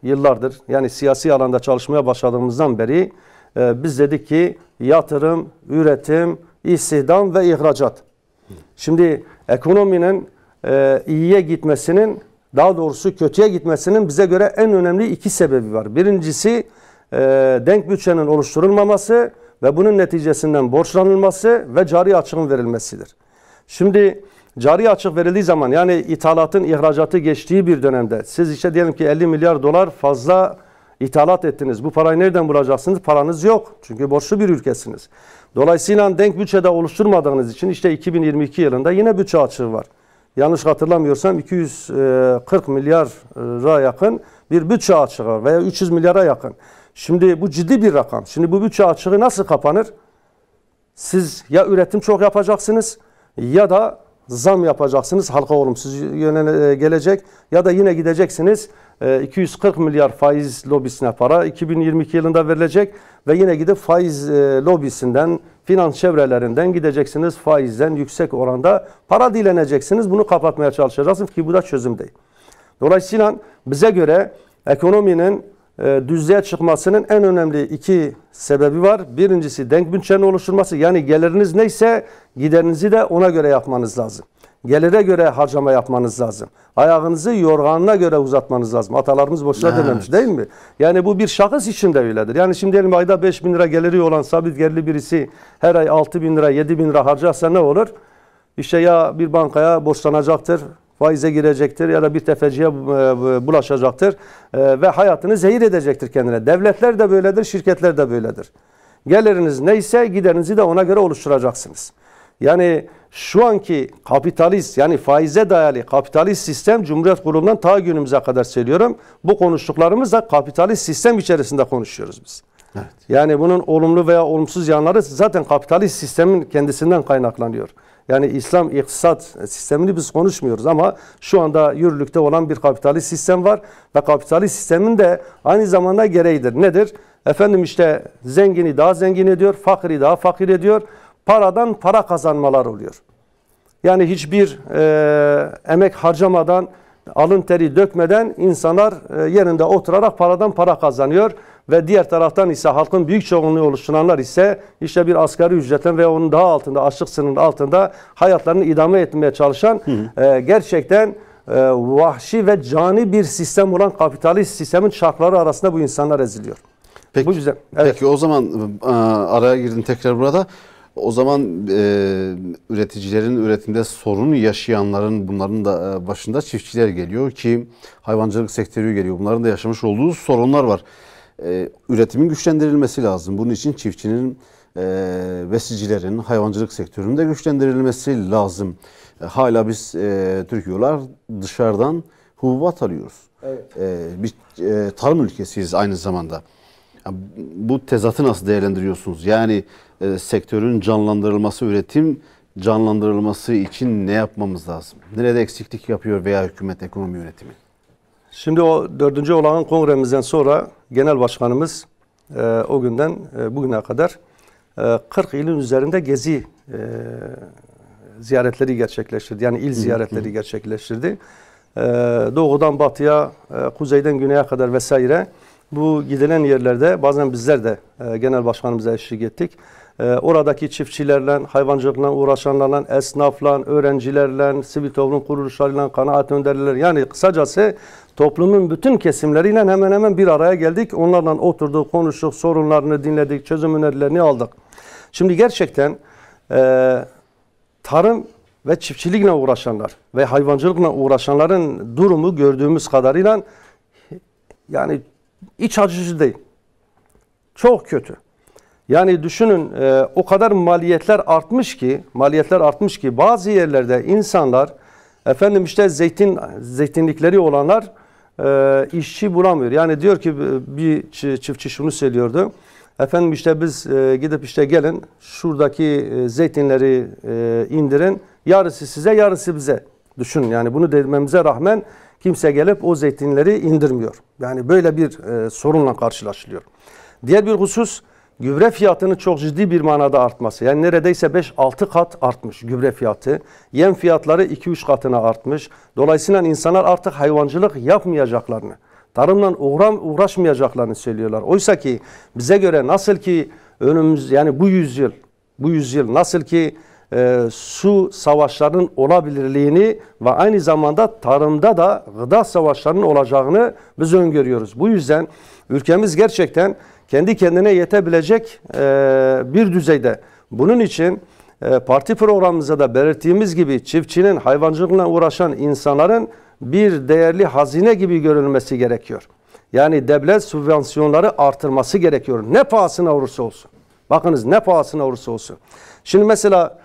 yıllardır yani siyasi alanda çalışmaya başladığımızdan beri biz dedik ki yatırım, üretim, istihdam ve ihracat. Şimdi ekonominin iyiye gitmesinin, daha doğrusu kötüye gitmesinin bize göre en önemli iki sebebi var. Birincisi denk bütçenin oluşturulmaması ve bunun neticesinden borçlanılması ve cari açığın verilmesidir. Şimdi cari açık verildiği zaman, yani ithalatın ihracatı geçtiği bir dönemde siz işte diyelim ki 50 milyar dolar fazla ithalat ettiniz. Bu parayı nereden bulacaksınız? Paranız yok. Çünkü borçlu bir ülkesiniz. Dolayısıyla denk bütçede oluşturmadığınız için işte 2022 yılında yine bütçe açığı var. Yanlış hatırlamıyorsam 240 milyara yakın bir bütçe açığı var veya 300 milyara yakın. Şimdi bu ciddi bir rakam. Şimdi bu bütçe açığı nasıl kapanır? Siz ya üretim çok yapacaksınız ya da zam yapacaksınız. Halka olumsuz yöne gelecek. Ya da yine gideceksiniz 240 milyar faiz lobisine para 2022 yılında verilecek ve yine gidip faiz lobisinden, finans çevrelerinden gideceksiniz. Faizden yüksek oranda para dileneceksiniz. Bunu kapatmaya çalışacaksınız ki bu da çözüm değil. Dolayısıyla bize göre ekonominin düzlüğe çıkmasının en önemli iki sebebi var. Birincisi denk bütçenin oluşturması. Yani geliriniz neyse giderinizi de ona göre yapmanız lazım. Gelire göre harcama yapmanız lazım. Ayağınızı yorganına göre uzatmanız lazım. Atalarımız boşuna dememiş değil mi? Yani bu bir şahıs için de öyledir. Yani şimdi diyelim ayda 5.000 lira geliri olan sabit gelirli birisi her ay 6.000 lira 7.000 lira harcarsa ne olur? İşte ya bir bankaya borçlanacaktır, faize girecektir ya da bir tefeciye bulaşacaktır ve hayatını zehir edecektir kendine. Devletler de böyledir, şirketler de böyledir. Geliriniz neyse giderinizi de ona göre oluşturacaksınız. Yani şu anki kapitalist, yani faize dayalı kapitalist sistem Cumhuriyet kurulundan ta günümüze kadar söylüyorum. Bu konuştuklarımız da kapitalist sistem içerisinde konuşuyoruz biz. Evet. Yani bunun olumlu veya olumsuz yanları zaten kapitalist sistemin kendisinden kaynaklanıyor. Yani İslam iktisat sistemini biz konuşmuyoruz ama şu anda yürürlükte olan bir kapitalist sistem var ve kapitalist sistemin de aynı zamanda gereğidir. Nedir? Efendim işte zengini daha zengin ediyor, fakiri daha fakir ediyor. Paradan para kazanmalar oluyor. Yani hiçbir emek harcamadan, alın teri dökmeden insanlar yerinde oturarak paradan para kazanıyor. ve diğer taraftan ise halkın büyük çoğunluğu oluşturanlar ise işte bir asgari ücretten veya onun daha altında, açlık sınırının altında hayatlarını idame etmeye çalışan gerçekten vahşi ve cani bir sistem olan kapitalist sistemin çarkları arasında bu insanlar eziliyor. Peki, Bu yüzden, evet. Peki o zaman araya girdim tekrar burada. O zaman üreticilerin, üretimde sorun yaşayanların, bunların da başında çiftçiler geliyor ki hayvancılık sektörü geliyor. Bunların da yaşamış olduğu sorunlar var. Üretimin güçlendirilmesi lazım. Bunun için çiftçinin, besicilerin, hayvancılık sektörünün de güçlendirilmesi lazım. Hala biz Türkiye'ler dışarıdan hububat alıyoruz. Evet. Bir tarım ülkesiyiz aynı zamanda. Bu tezatı nasıl değerlendiriyorsunuz? Yani sektörün canlandırılması, üretim canlandırılması için ne yapmamız lazım? Nerede eksiklik yapıyor veya hükümet ekonomi yönetimi? Şimdi o 4. olağan kongremizden sonra genel başkanımız o günden bugüne kadar 40 ilin üzerinde gezi ziyaretleri gerçekleştirdi. Yani il ziyaretleri gerçekleştirdi. Doğudan batıya, kuzeyden güneye kadar vesaire bu gidilen yerlerde bazen bizler de genel başkanımıza eşlik ettik. Oradaki çiftçilerle, hayvancılıkla uğraşanlarla, esnafla, öğrencilerle, sivil toplum kuruluşlarıyla, kanaat önderleri, yani kısacası toplumun bütün kesimleriyle hemen hemen bir araya geldik. Onlarla oturduk, konuştuk, sorunlarını dinledik, çözüm önerilerini aldık. Şimdi gerçekten tarım ve çiftçilikle uğraşanlar ve hayvancılıkla uğraşanların durumu gördüğümüz kadarıyla yani iç açıcı değil. Çok kötü. Yani düşünün o kadar maliyetler artmış ki bazı yerlerde insanlar efendim işte zeytinlikleri olanlar işçi bulamıyor. Yani diyor ki bir çiftçi şunu söylüyordu. Efendim işte biz gidip işte gelin şuradaki zeytinleri indirin. Yarısı size, yarısı bize. Düşünün yani bunu dememize rağmen kimse gelip o zeytinleri indirmiyor. Yani böyle bir sorunla karşılaşılıyor. Diğer bir husus gübre fiyatının çok ciddi bir manada artması. Yani neredeyse 5-6 kat artmış gübre fiyatı. Yem fiyatları 2-3 katına artmış. Dolayısıyla insanlar artık hayvancılık yapmayacaklarını, tarımla uğraşmayacaklarını söylüyorlar. Oysa ki bize göre nasıl ki önümüz yani bu yüzyıl nasıl ki su savaşlarının olabilirliğini ve aynı zamanda tarımda da gıda savaşlarının olacağını biz öngörüyoruz. Bu yüzden ülkemiz gerçekten kendi kendine yetebilecek bir düzeyde. Bunun için parti programımızda da belirttiğimiz gibi çiftçinin, hayvancılıkla uğraşan insanların bir değerli hazine gibi görülmesi gerekiyor. Yani devlet sübvansiyonları artırması gerekiyor. Ne pahasına olursa olsun. Bakınız ne pahasına olursa olsun. Şimdi mesela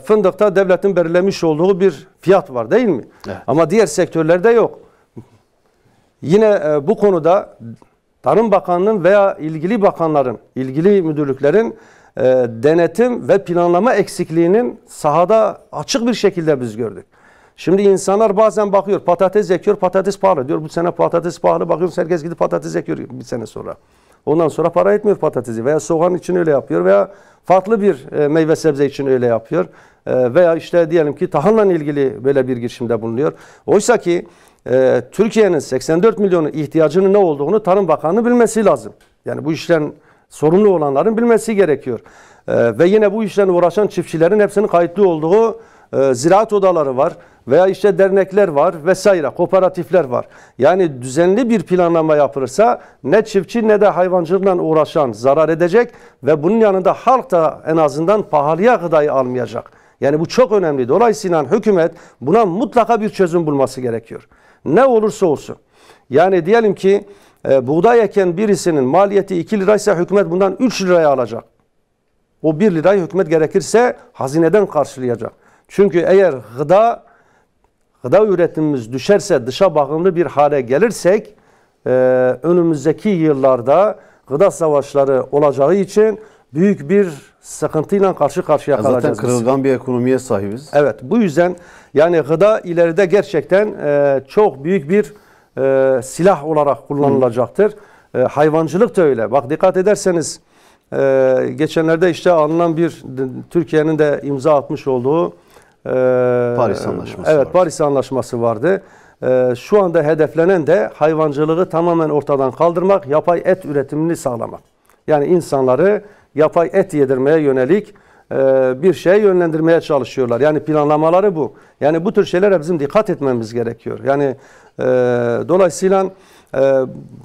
fındıkta devletin belirlemiş olduğu bir fiyat var değil mi? Evet. Ama diğer sektörlerde yok. Yine bu konuda Tarım Bakanlığı'nın veya ilgili bakanların, ilgili müdürlüklerin denetim ve planlama eksikliğinin sahada açık bir şekilde biz gördük. Şimdi insanlar bazen bakıyor patates ekiyor, patates pahalı diyor. Bu sene patates pahalı, bakıyoruz herkes gidip patates ekiyor bir sene sonra. Ondan sonra para etmiyor patatesi veya soğan için öyle yapıyor veya farklı bir meyve sebze için öyle yapıyor. Veya işte diyelim ki tahılla ilgili böyle bir girişimde bulunuyor. Oysa ki Türkiye'nin 84 milyonun ihtiyacının ne olduğunu Tarım Bakanlığı bilmesi lazım. Yani bu işlerin sorumlu olanların bilmesi gerekiyor. Ve yine bu işlerle uğraşan çiftçilerin hepsinin kayıtlı olduğu ziraat odaları var veya işte dernekler var vesaire, kooperatifler var. Yani düzenli bir planlama yapılırsa ne çiftçi ne de hayvancılıkla uğraşan zarar edecek ve bunun yanında halk da en azından pahalıya gıdayı almayacak. Yani bu çok önemli. Dolayısıyla hükümet buna mutlaka bir çözüm bulması gerekiyor. Ne olursa olsun. Yani diyelim ki buğday eken birisinin maliyeti 2 liraysa hükümet bundan 3 liraya alacak. O 1 lirayı hükümet gerekirse hazineden karşılayacak. Çünkü eğer gıda üretimimiz düşerse, dışa bağımlı bir hale gelirsek önümüzdeki yıllarda gıda savaşları olacağı için büyük bir sıkıntıyla karşı karşıya kalacağız. Zaten kırılgan bir ekonomiye sahibiz. Evet, bu yüzden yani gıda ileride gerçekten çok büyük bir silah olarak kullanılacaktır. Hayvancılık da öyle. Bak dikkat ederseniz geçenlerde işte alınan bir Türkiye'nin de imza atmış olduğu Paris Anlaşması. Evet, vardı. Paris Anlaşması vardı. şu anda hedeflenen de hayvancılığı tamamen ortadan kaldırmak, yapay et üretimini sağlamak. Yani insanları yapay et yedirmeye yönelik bir şeye yönlendirmeye çalışıyorlar. Yani planlamaları bu. Yani bu tür şeylere bizim dikkat etmemiz gerekiyor. Yani dolayısıyla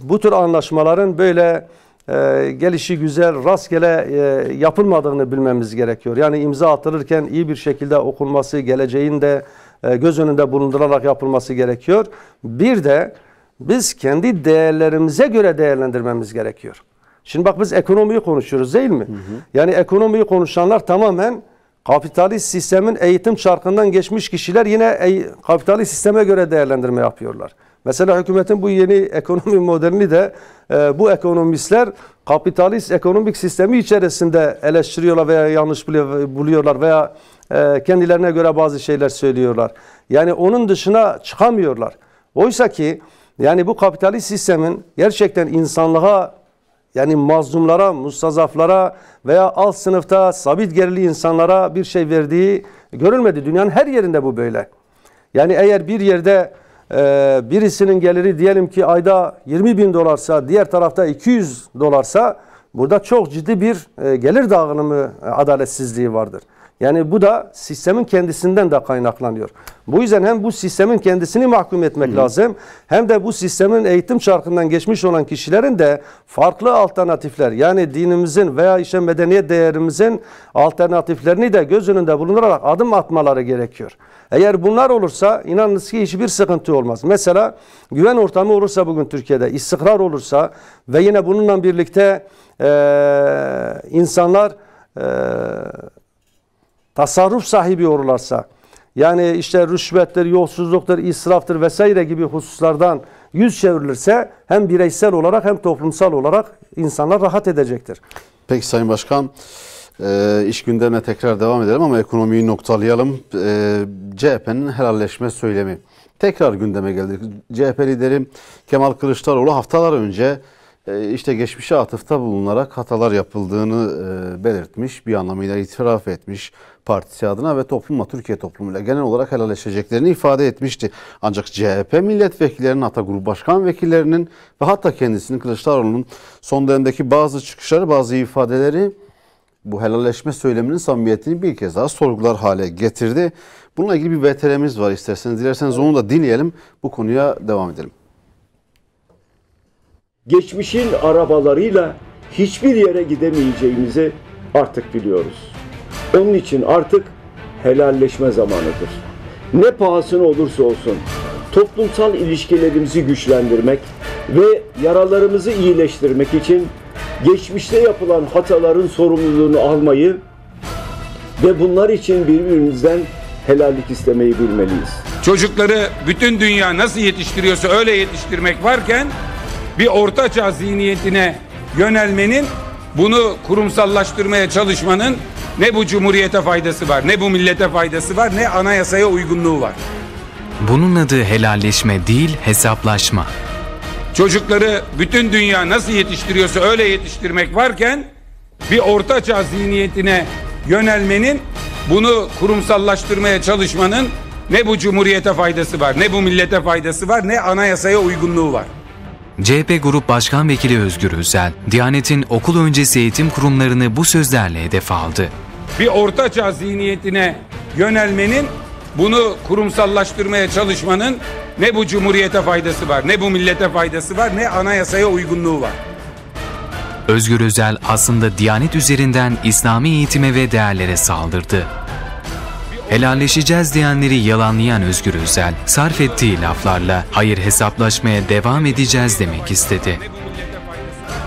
bu tür anlaşmaların böyle gelişi güzel, rastgele yapılmadığını bilmemiz gerekiyor. Yani imza atılırken iyi bir şekilde okunması, geleceğin de göz önünde bulundurarak yapılması gerekiyor. Bir de biz kendi değerlerimize göre değerlendirmemiz gerekiyor. Şimdi bak biz ekonomiyi konuşuyoruz değil mi? Hı hı. Yani ekonomiyi konuşanlar tamamen kapitalist sistemin eğitim çarkından geçmiş kişiler yine kapitalist sisteme göre değerlendirme yapıyorlar. Mesela hükümetin bu yeni ekonomi modelini de bu ekonomistler kapitalist ekonomik sistemi içerisinde eleştiriyorlar veya yanlış buluyorlar veya kendilerine göre bazı şeyler söylüyorlar. Yani onun dışına çıkamıyorlar. Oysa ki yani bu kapitalist sistemin gerçekten insanlığa, yani mazlumlara, mustazaflara veya alt sınıfta sabit gelirli insanlara bir şey verdiği görülmedi. Dünyanın her yerinde bu böyle. Yani eğer bir yerde birisinin geliri diyelim ki ayda 20.000 dolarsa, diğer tarafta 200 dolarsa burada çok ciddi bir gelir dağılımı adaletsizliği vardır. Yani bu da sistemin kendisinden de kaynaklanıyor. Bu yüzden hem bu sistemin kendisini mahkum etmek lazım, hem de bu sistemin eğitim çarkından geçmiş olan kişilerin de farklı alternatifler, yani dinimizin veya işte medeniyet değerimizin alternatiflerini de göz önünde bulundurarak adım atmaları gerekiyor. Eğer bunlar olursa inanınız ki hiçbir sıkıntı olmaz. Mesela güven ortamı olursa bugün Türkiye'de, istikrar olursa ve yine bununla birlikte insanlar tasarruf sahibi olurlarsa, yani işte rüşvettir, yolsuzluktur, israftır vesaire gibi hususlardan yüz çevrilirse hem bireysel olarak hem toplumsal olarak insanlar rahat edecektir. Peki Sayın Başkan, iş gündemine tekrar devam edelim ama ekonomiyi noktalayalım. CHP'nin helalleşme söylemi tekrar gündeme geldi. CHP lideri Kemal Kılıçdaroğlu haftalar önce işte geçmişe atıfta bulunarak hatalar yapıldığını belirtmiş, bir anlamıyla itiraf etmiş partisi adına ve toplumla, Türkiye toplumuyla genel olarak helalleşeceklerini ifade etmişti. Ancak CHP milletvekillerinin, hatta grup başkan vekillerinin ve hatta kendisinin, Kılıçdaroğlu'nun son dönemdeki bazı çıkışları, bazı ifadeleri bu helalleşme söyleminin samimiyetini bir kez daha sorgular hale getirdi. Bununla ilgili bir VTR'miz var, isterseniz dilerseniz onu da dinleyelim, bu konuya devam edelim. Geçmişin arabalarıyla hiçbir yere gidemeyeceğimizi artık biliyoruz. Onun için artık helalleşme zamanıdır. Ne pahasına olursa olsun toplumsal ilişkilerimizi güçlendirmek ve yaralarımızı iyileştirmek için geçmişte yapılan hataların sorumluluğunu almayı ve bunlar için birbirimizden helallik istemeyi bilmeliyiz. Çocukları bütün dünya nasıl yetiştiriyorsa öyle yetiştirmek varken bir ortaçağ zihniyetine yönelmenin, bunu kurumsallaştırmaya çalışmanın ne bu cumhuriyete faydası var, ne bu millete faydası var, ne anayasaya uygunluğu var. Bunun adı helalleşme değil, hesaplaşma. Çocukları bütün dünya nasıl yetiştiriyorsa öyle yetiştirmek varken bir ortaçağ zihniyetine yönelmenin, bunu kurumsallaştırmaya çalışmanın ne bu cumhuriyete faydası var, ne bu millete faydası var, ne anayasaya uygunluğu var. CHP Grup Başkan Vekili Özgür Özel, Diyanet'in okul öncesi eğitim kurumlarını bu sözlerle hedef aldı. Bir ortaçağ zihniyetine yönelmenin, bunu kurumsallaştırmaya çalışmanın ne bu cumhuriyete faydası var, ne bu millete faydası var, ne anayasaya uygunluğu var. Özgür Özel aslında Diyanet üzerinden İslami eğitime ve değerlere saldırdı. Helalleşeceğiz diyenleri yalanlayan Özgür Özel, sarf ettiği laflarla hayır hesaplaşmaya devam edeceğiz demek istedi.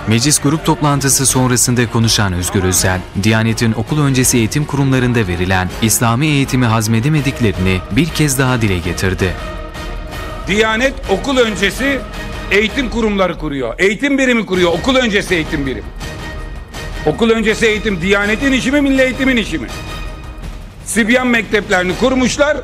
Meclis grup toplantısı sonrasında konuşan Özgür Özel, Diyanet'in okul öncesi eğitim kurumlarında verilen İslami eğitimi hazmedemediklerini bir kez daha dile getirdi. Diyanet okul öncesi eğitim kurumları kuruyor, eğitim birimi kuruyor, okul öncesi eğitim birimi. Okul öncesi eğitim Diyanet'in işi mi, Milli Eğitim'in işi mi? Sibyan mekteplerini kurmuşlar,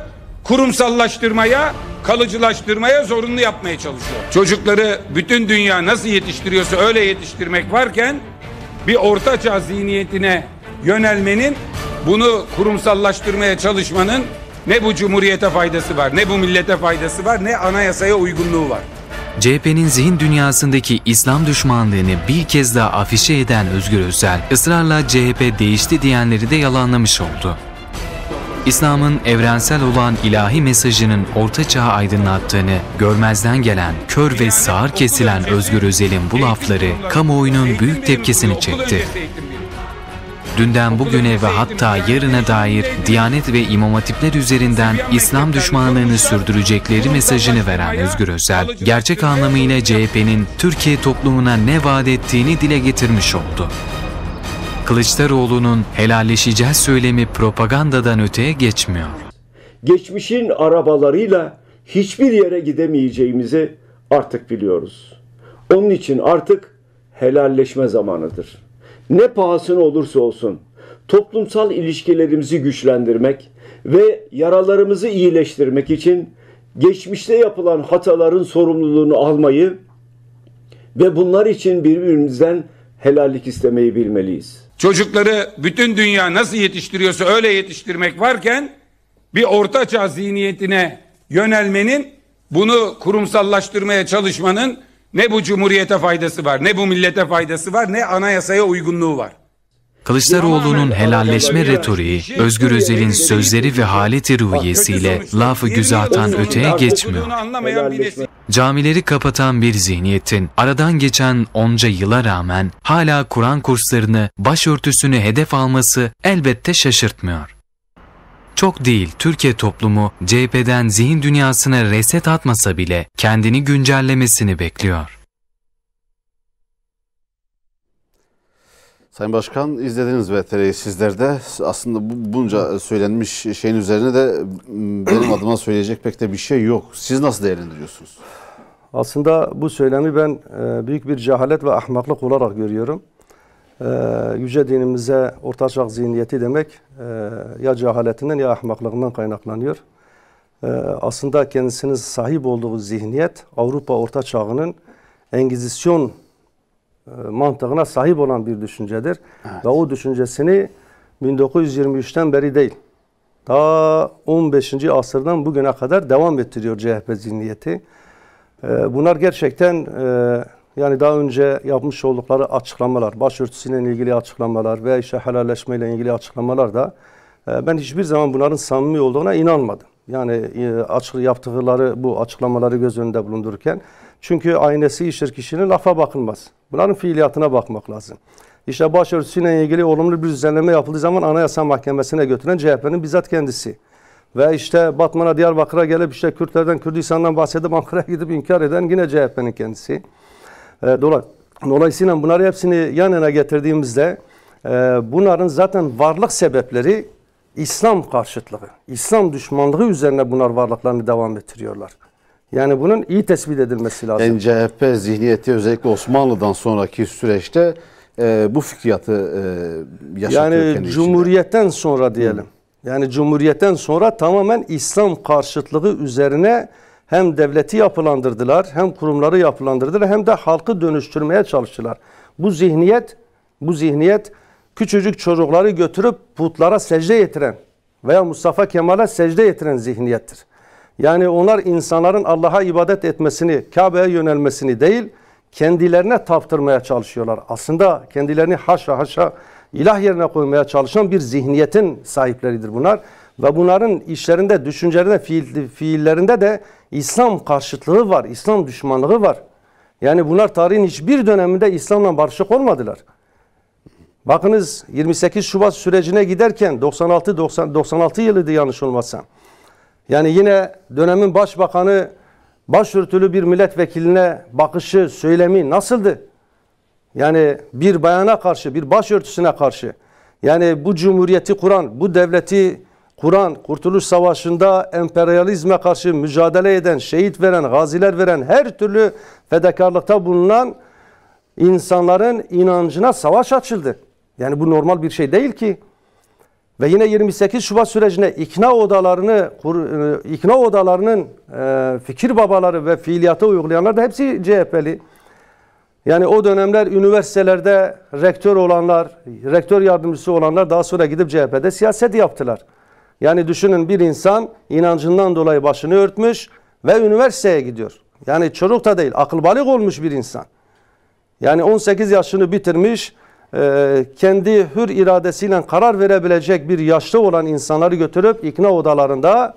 kurumsallaştırmaya, kalıcılaştırmaya zorunlu yapmaya çalışıyor. Çocukları bütün dünya nasıl yetiştiriyorsa öyle yetiştirmek varken bir ortaçağ zihniyetine yönelmenin, bunu kurumsallaştırmaya çalışmanın Ne bu cumhuriyete faydası var, ne bu millete faydası var, ne anayasaya uygunluğu var. CHP'nin zihin dünyasındaki İslam düşmanlığını bir kez daha afişe eden Özgür Özel, ısrarla CHP değişti diyenleri de yalanlamış oldu. İslam'ın evrensel olan ilahi mesajının orta çağı aydınlattığını görmezden gelen, kör ve sağır kesilen Özgür Özel'in bu lafları kamuoyunun büyük tepkisini çekti. Dünden bugüne ve hatta yarına dair Diyanet ve İmam Hatipler üzerinden İslam düşmanlığını sürdürecekleri mesajını veren Özgür Özel, gerçek anlamıyla CHP'nin Türkiye toplumuna ne vaat ettiğini dile getirmiş oldu. Kılıçdaroğlu'nun helalleşeceğiz söylemi propagandadan öteye geçmiyor. Geçmişin arabalarıyla hiçbir yere gidemeyeceğimizi artık biliyoruz. Onun için artık helalleşme zamanıdır. Ne pahasına olursa olsun toplumsal ilişkilerimizi güçlendirmek ve yaralarımızı iyileştirmek için geçmişte yapılan hataların sorumluluğunu almayı ve bunlar için birbirimizden helallik istemeyi bilmeliyiz. Çocukları bütün dünya nasıl yetiştiriyorsa öyle yetiştirmek varken bir ortaçağ zihniyetine yönelmenin, bunu kurumsallaştırmaya çalışmanın ne bu cumhuriyete faydası var, ne bu millete faydası var, ne anayasaya uygunluğu var. Kılıçdaroğlu'nun helalleşme retoriği, Özgür Özel'in sözleri ve haleti ruhiyesiyle lafı güzahtan öteye geçmiyor. Camileri kapatan bir zihniyetin aradan geçen onca yıla rağmen hala Kur'an kurslarını, başörtüsünü hedef alması elbette şaşırtmıyor. Çok değil, Türkiye toplumu CHP'den zihin dünyasına reset atmasa bile kendini güncellemesini bekliyor. Sayın Başkan, izlediniz VTR'yi sizler de. Aslında bunca söylenmiş şeyin üzerine de benim adıma söyleyecek pek de bir şey yok. Siz nasıl değerlendiriyorsunuz? Aslında bu söylemi ben büyük bir cehalet ve ahmaklık olarak görüyorum. Yüce dinimize ortaçağ zihniyeti demek ya cehaletinden ya ahmaklığından kaynaklanıyor. Aslında kendisinin sahip olduğu zihniyet Avrupa Orta Çağı'nın Engizisyon mantığına sahip olan bir düşüncedir. Evet. Ve o düşüncesini 1923'ten beri değil, ta 15. asırdan bugüne kadar devam ettiriyor CHP zihniyeti. Bunlar gerçekten yani daha önce yapmış oldukları açıklamalar, başörtüsüyle ilgili açıklamalar ve işte helalleşmeyle ilgili açıklamalar da ben hiçbir zaman bunların samimi olduğuna inanmadım. Yani yaptıkları bu açıklamaları göz önünde bulundururken. Çünkü aynesi işir kişinin lafa bakılmaz. Bunların fiiliyatına bakmak lazım. İşte başörtüsüyle ilgili olumlu bir düzenleme yapıldığı zaman Anayasa Mahkemesi'ne götüren CHP'nin bizzat kendisi. Ve işte Batman'a, Diyarbakır'a gelip işte Kürtlerden, Kürdistan'dan bahsedip Ankara'ya gidip inkar eden yine CHP'nin kendisi. Dolayısıyla bunları hepsini yan yana getirdiğimizde bunların zaten varlık sebepleri İslam karşıtlığı, İslam düşmanlığı üzerine bunlar varlıklarını devam ettiriyorlar. Yani bunun iyi tespit edilmesi lazım. Yani CHP zihniyeti özellikle Osmanlı'dan sonraki süreçte bu fikriyatı yaşatıyor yani kendi Cumhuriyet'ten içinde. Sonra diyelim. Yani Cumhuriyet'ten sonra tamamen İslam karşıtlığı üzerine hem devleti yapılandırdılar, hem kurumları yapılandırdılar, hem de halkı dönüştürmeye çalıştılar. Bu zihniyet küçücük çocukları götürüp putlara secde ettiren veya Mustafa Kemal'e secde ettiren zihniyettir. Yani onlar insanların Allah'a ibadet etmesini, Kabe'ye yönelmesini değil, kendilerine taptırmaya çalışıyorlar. Aslında kendilerini haşa ilah yerine koymaya çalışan bir zihniyetin sahipleridir bunlar. Ve bunların işlerinde, düşüncelerinde, fiillerinde de İslam karşıtlığı var, İslam düşmanlığı var. Yani bunlar tarihin hiçbir döneminde İslam'la barışık olmadılar. Bakınız 28 Şubat sürecine giderken 96 yılıydı yanlış olmazsam. Yani yine dönemin başbakanı başörtülü bir milletvekiline bakışı, söylemi nasıldı? Yani bir bayana karşı, bir başörtüsüne karşı. Yani bu cumhuriyeti kuran, bu devleti kuran, Kurtuluş Savaşı'nda emperyalizme karşı mücadele eden, şehit veren, gaziler veren, her türlü fedakarlıkta bulunan insanların inancına savaş açıldı. Yani bu normal bir şey değil ki. Ve yine 28 Şubat sürecinde ikna odalarının fikir babaları ve fiiliyata uygulayanlar da hepsi CHP'li. Yani o dönemler üniversitelerde rektör olanlar, rektör yardımcısı olanlar daha sonra gidip CHP'de siyaset yaptılar. Yani düşünün, bir insan inancından dolayı başını örtmüş ve üniversiteye gidiyor. Yani çocuk da değil, akıl balık olmuş bir insan. Yani 18 yaşını bitirmiş, kendi hür iradesiyle karar verebilecek bir yaşta olan insanları götürüp ikna odalarında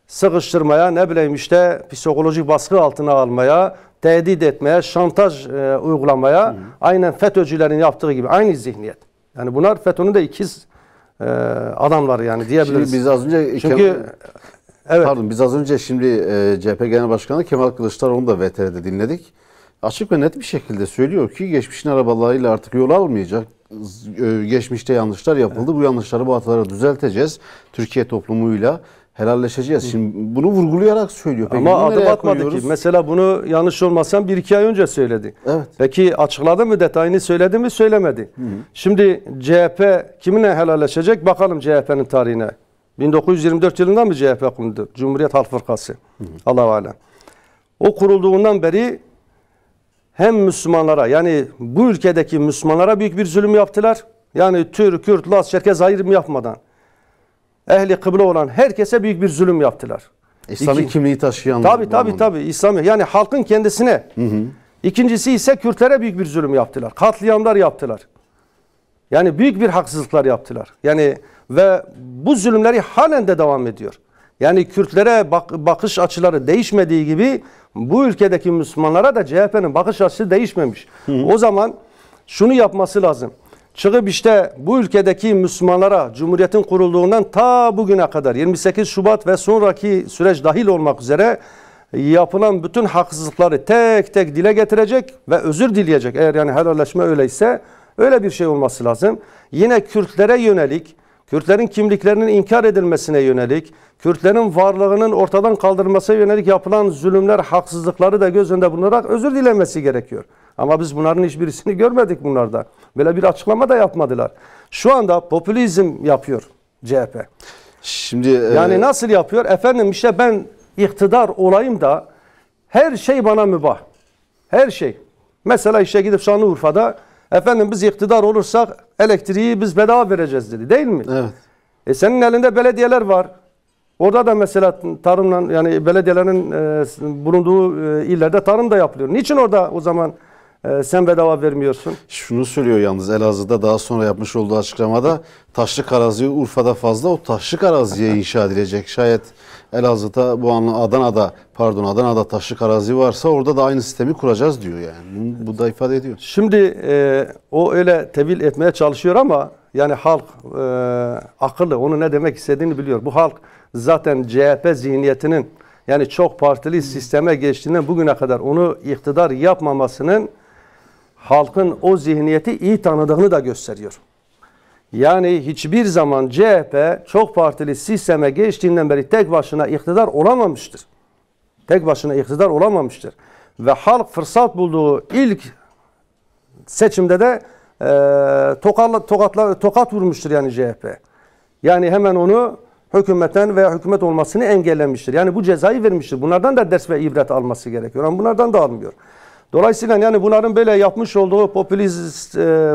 sıkıştırmaya, ne bileyim işte psikolojik baskı altına almaya, tehdit etmeye, şantaj uygulamaya, aynen FETÖ'cülerin yaptığı gibi aynı zihniyet. Yani bunlar FETÖ'nün de ikiz adamları yani diyebiliriz. Şimdi biz az önce evet. Pardon, biz az önce CHP Genel Başkanı Kemal Kılıçdaroğlu'nu da VTR'de dinledik. Açık ve net bir şekilde söylüyor ki geçmişin arabalarıyla artık yol almayacak. Geçmişte yanlışlar yapıldı. Bu yanlışları, bu hataları düzelteceğiz. Türkiye toplumuyla helalleşeceğiz. Şimdi bunu vurgulayarak söylüyor. Peki ama adım nereye atmadı koyuyoruz? ki. Mesela bunu yanlış olmasam 1-2 ay önce söyledi. Evet. Peki açıkladı mı, detayını söyledi mi, söylemedi. Şimdi CHP kiminle helalleşecek? Bakalım CHP'nin tarihine. 1924 yılında mı CHP kuruldu? Cumhuriyet Halk Fırkası. Allahu alem. O kurulduğundan beri hem Müslümanlara, yani bu ülkedeki Müslümanlara büyük bir zulüm yaptılar. Yani Türk, Kürt, Laz, Çerkez ayrım yapmadan ehli kıble olan herkese büyük bir zulüm yaptılar. İslami kimliği taşıyan. Tabii İslami, yani halkın kendisine. İkincisi ise Kürtlere büyük bir zulüm yaptılar. Katliamlar yaptılar. Yani büyük bir haksızlıklar yaptılar. Yani ve bu zulümleri halen de devam ediyor. Yani Kürtlere bakış açıları değişmediği gibi bu ülkedeki Müslümanlara da CHP'nin bakış açısı değişmemiş. O zaman şunu yapması lazım. Çıkıp işte bu ülkedeki Müslümanlara Cumhuriyet'in kurulduğundan ta bugüne kadar 28 Şubat ve sonraki süreç dahil olmak üzere yapılan bütün haksızlıkları tek tek dile getirecek ve özür dileyecek. Eğer yani helalleşme öyleyse öyle bir şey olması lazım. Yine Kürtlere yönelik, Kürtlerin kimliklerinin inkar edilmesine yönelik, Kürtlerin varlığının ortadan kaldırılmasına yönelik yapılan zulümler, haksızlıkları da göz önünde bulunarak özür dilenmesi gerekiyor. Ama biz bunların hiçbirisini görmedik bunlarda. Böyle bir açıklama da yapmadılar. Şu anda popülizm yapıyor CHP. Şimdi yani nasıl yapıyor? Efendim işte ben iktidar olayım da her şey bana mübah. Her şey. Mesela işte gidip Şanlıurfa'da efendim biz iktidar olursak elektriği biz bedava vereceğiz dedi, değil mi? evet. Senin elinde belediyeler var. Orada da mesela tarımla, yani belediyelerin bulunduğu illerde tarım da yapılıyor. Niçin orada o zaman sen bedava vermiyorsun? Şunu söylüyor yalnız Elazığ'da daha sonra yapmış olduğu açıklamada, taşlık arazi Urfa'da fazla, o taşlık araziye inşa edilecek. Şayet Elazığ'da Adana'da taşlık arazi varsa orada da aynı sistemi kuracağız diyor yani. Bu da ifade ediyor. Şimdi o öyle tevil etmeye çalışıyor ama yani halk akıllı, onu ne demek istediğini biliyor. Bu halk zaten CHP zihniyetinin, yani çok partili sisteme geçtiğinden bugüne kadar onu iktidar yapmamasının halkın o zihniyeti iyi tanıdığını da gösteriyor. Yani hiçbir zaman CHP çok partili sisteme geçtiğinden beri tek başına iktidar olamamıştır. Tek başına iktidar olamamıştır. Ve halk fırsat bulduğu ilk seçimde de tokat vurmuştur yani CHP. Yani hemen onu hükümetten veya hükümet olmasını engellemiştir. Yani bu cezayı vermiştir. Bunlardan da ders ve ibret alması gerekiyor. Ama bunlardan da almıyor. Dolayısıyla yani bunların böyle yapmış olduğu popülist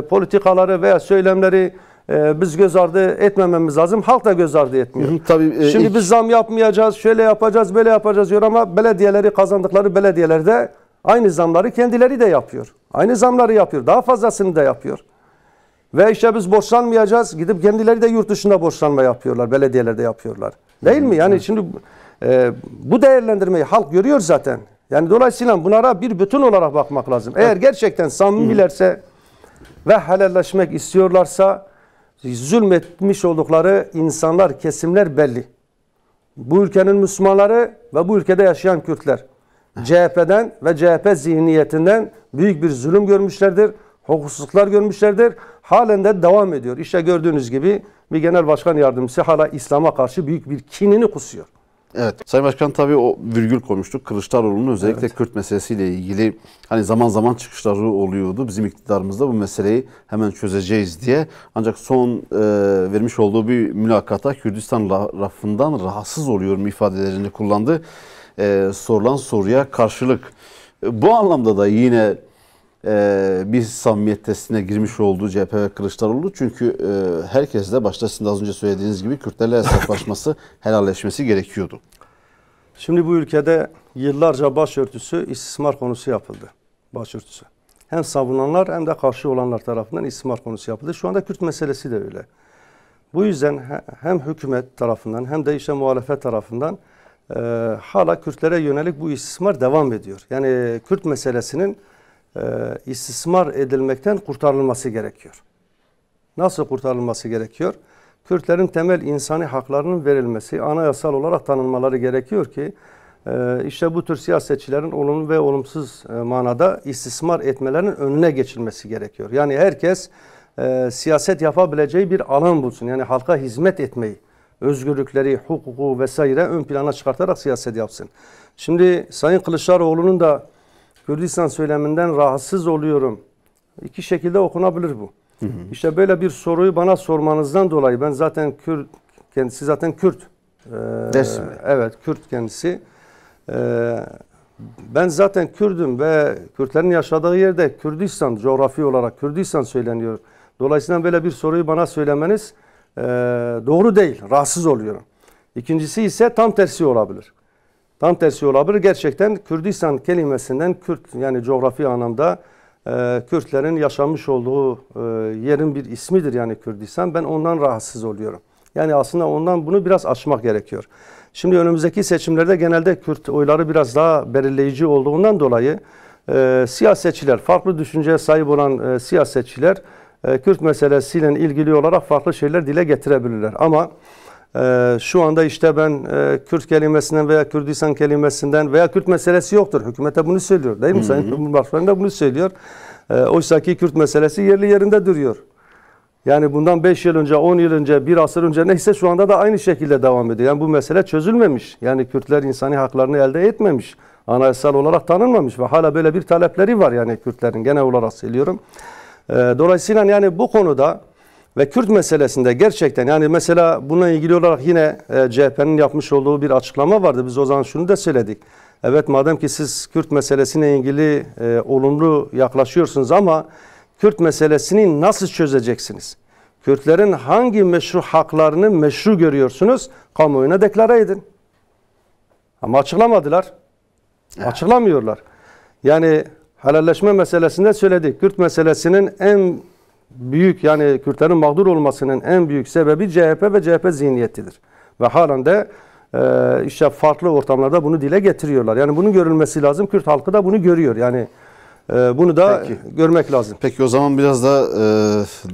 politikaları veya söylemleri biz göz ardı etmememiz lazım. Halk da göz ardı etmiyor. Tabii, şimdi biz zam yapmayacağız, şöyle yapacağız, böyle yapacağız diyor ama belediyeleri, kazandıkları belediyelerde aynı zamları kendileri de yapıyor. Aynı zamları yapıyor. Daha fazlasını da yapıyor. Ve işte biz borçlanmayacağız. Gidip kendileri de yurt dışında borçlanma yapıyorlar. Belediyelerde yapıyorlar. Değil mi? Yani şimdi bu değerlendirmeyi halk görüyor zaten. Yani dolayısıyla bunlara bir bütün olarak bakmak lazım. Eğer gerçekten samimilerse ve helalleşmek istiyorlarsa zulmetmiş oldukları insanlar, kesimler belli. Bu ülkenin Müslümanları ve bu ülkede yaşayan Kürtler. CHP'den ve CHP zihniyetinden büyük bir zulüm görmüşlerdir. Hukuksuzluklar görmüşlerdir. Halen de devam ediyor. İşte gördüğünüz gibi bir genel başkan yardımcısı hala İslam'a karşı büyük bir kinini kusuyor. Evet. Sayın Başkan, tabii o virgül koymuştuk. Kılıçdaroğlu'nun özellikle Kürt meselesiyle ilgili hani zaman zaman çıkışları oluyordu. Bizim iktidarımızda bu meseleyi hemen çözeceğiz diye. Ancak son vermiş olduğu bir mülakata Kürdistan tarafından rahatsız oluyorum ifadelerini kullandı. Sorulan soruya karşılık. Bu anlamda da yine bir samimiyet testine girmiş olduğu CHP ve Kılıçdaroğlu. Çünkü herkes de başta sizin de az önce söylediğiniz gibi Kürtlerle hesaplaşması, helalleşmesi gerekiyordu. Şimdi bu ülkede yıllarca başörtüsü istismar konusu yapıldı. Başörtüsü. Hem savunanlar hem de karşı olanlar tarafından istismar konusu yapıldı. Şu anda Kürt meselesi de öyle. Bu yüzden hem hükümet tarafından hem de işte muhalefet tarafından hala Kürtlere yönelik bu istismar devam ediyor. Yani Kürt meselesinin istismar edilmekten kurtarılması gerekiyor. Nasıl kurtarılması gerekiyor? Kürtlerin temel insani haklarının verilmesi, anayasal olarak tanınmaları gerekiyor ki işte bu tür siyasetçilerin olumlu ve olumsuz manada istismar etmelerinin önüne geçilmesi gerekiyor. Yani herkes siyaset yapabileceği bir alan bulsun. Yani halka hizmet etmeyi, özgürlükleri, hukuku vesaire ön plana çıkartarak siyaset yapsın. Şimdi Sayın Kılıçdaroğlu'nun da Kürdistan söyleminden rahatsız oluyorum. İki şekilde okunabilir bu. İşte böyle bir soruyu bana sormanızdan dolayı ben zaten Kürt, kendisi zaten Kürt. Evet, Kürt kendisi. Ben zaten Kürdüm ve Kürtlerin yaşadığı yerde Kürdistan, coğrafi olarak Kürdistan söyleniyor. Dolayısıyla böyle bir soruyu bana söylemeniz doğru değil, rahatsız oluyorum. İkincisi ise tam tersi olabilir. Tam tersi olabilir. Gerçekten Kürdistan kelimesinden Kürt, yani coğrafi anlamda Kürtlerin yaşamış olduğu yerin bir ismidir yani Kürdistan. Ben ondan rahatsız oluyorum. Yani aslında ondan bunu biraz açmak gerekiyor. Şimdi önümüzdeki seçimlerde genelde Kürt oyları biraz daha belirleyici olduğundan dolayı siyasetçiler, farklı düşünceye sahip olan siyasetçiler Kürt meselesiyle ilgili olarak farklı şeyler dile getirebilirler. Ama şu anda işte ben Kürt kelimesinden veya Kürdistan kelimesinden veya Kürt meselesi yoktur. Hükümete bunu söylüyor değil mi? Sayın Cumhurbaşkanı da bunu söylüyor. Oysa ki Kürt meselesi yerli yerinde duruyor. Yani bundan 5 yıl önce, 10 yıl önce, bir asır önce neyse şu anda da aynı şekilde devam ediyor. Yani bu mesele çözülmemiş. Yani Kürtler insani haklarını elde etmemiş. Anayasal olarak tanınmamış ve hala böyle bir talepleri var yani Kürtlerin, genel olarak söylüyorum. Dolayısıyla yani bu konuda ve Kürt meselesinde gerçekten yani mesela bununla ilgili olarak yine CHP'nin yapmış olduğu bir açıklama vardı. Biz o zaman şunu da söyledik. Evet, madem ki siz Kürt meselesine ilgili olumlu yaklaşıyorsunuz ama Kürt meselesini nasıl çözeceksiniz? Kürtlerin hangi meşru haklarını meşru görüyorsunuz? Kamuoyuna deklare edin. Ama açıklamadılar. Açıklamıyorlar. Yani helalleşme meselesinde söyledik. Kürt meselesinin en büyük, yani Kürtlerin mağdur olmasının en büyük sebebi CHP ve CHP zihniyetidir. Ve halen de işte farklı ortamlarda bunu dile getiriyorlar. Yani bunun görülmesi lazım. Kürt halkı da bunu görüyor. Yani bunu da görmek lazım. Peki o zaman biraz da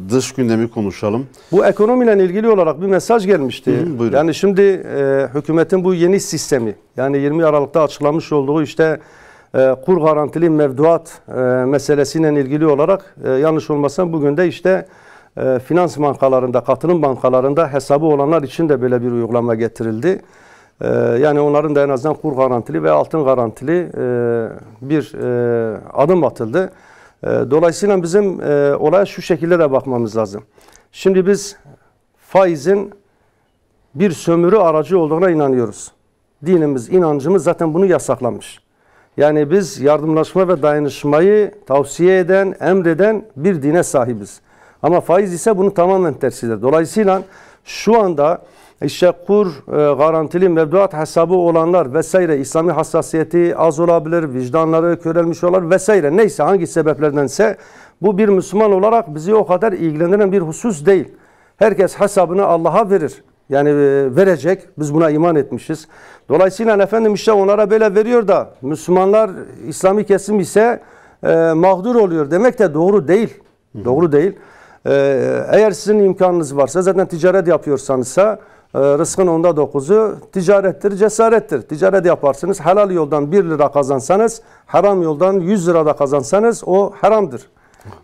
dış gündemi konuşalım. Bu ekonomiyle ilgili olarak bir mesaj gelmişti. Buyurun. Yani şimdi hükümetin bu yeni sistemi, yani 20 Aralık'ta açıklamış olduğu işte kur garantili mevduat meselesiyle ilgili olarak yanlış olmasam bugün de işte finans bankalarında, katılım bankalarında hesabı olanlar için de böyle bir uygulama getirildi. Yani onların da en azından kur garantili ve altın garantili bir adım atıldı. Dolayısıyla bizim olaya şu şekilde de bakmamız lazım. Şimdi biz faizin bir sömürü aracı olduğuna inanıyoruz. Dinimiz, inancımız zaten bunu yasaklamış. Yani biz yardımlaşma ve dayanışmayı tavsiye eden, emreden bir dine sahibiz. Ama faiz ise bunun tamamen tersidir. Dolayısıyla şu anda işte kur garantili mevduat hesabı olanlar vesaire, İslami hassasiyeti az olabilir, vicdanları körelmiş olabilir vesaire, neyse hangi sebeplerdense bu bir Müslüman olarak bizi o kadar ilgilendiren bir husus değil. Herkes hesabını Allah'a verir. Yani verecek. Biz buna iman etmişiz. Dolayısıyla efendim işte onlara böyle veriyor da Müslümanlar, İslami kesim ise mağdur oluyor demek de doğru değil. Doğru değil. Eğer sizin imkanınız varsa, zaten ticaret yapıyorsanızsa rızkın 9'u ticarettir, cesarettir. Ticaret yaparsınız. Helal yoldan 1 lira kazansanız, haram yoldan 100 lira da kazansanız o haramdır.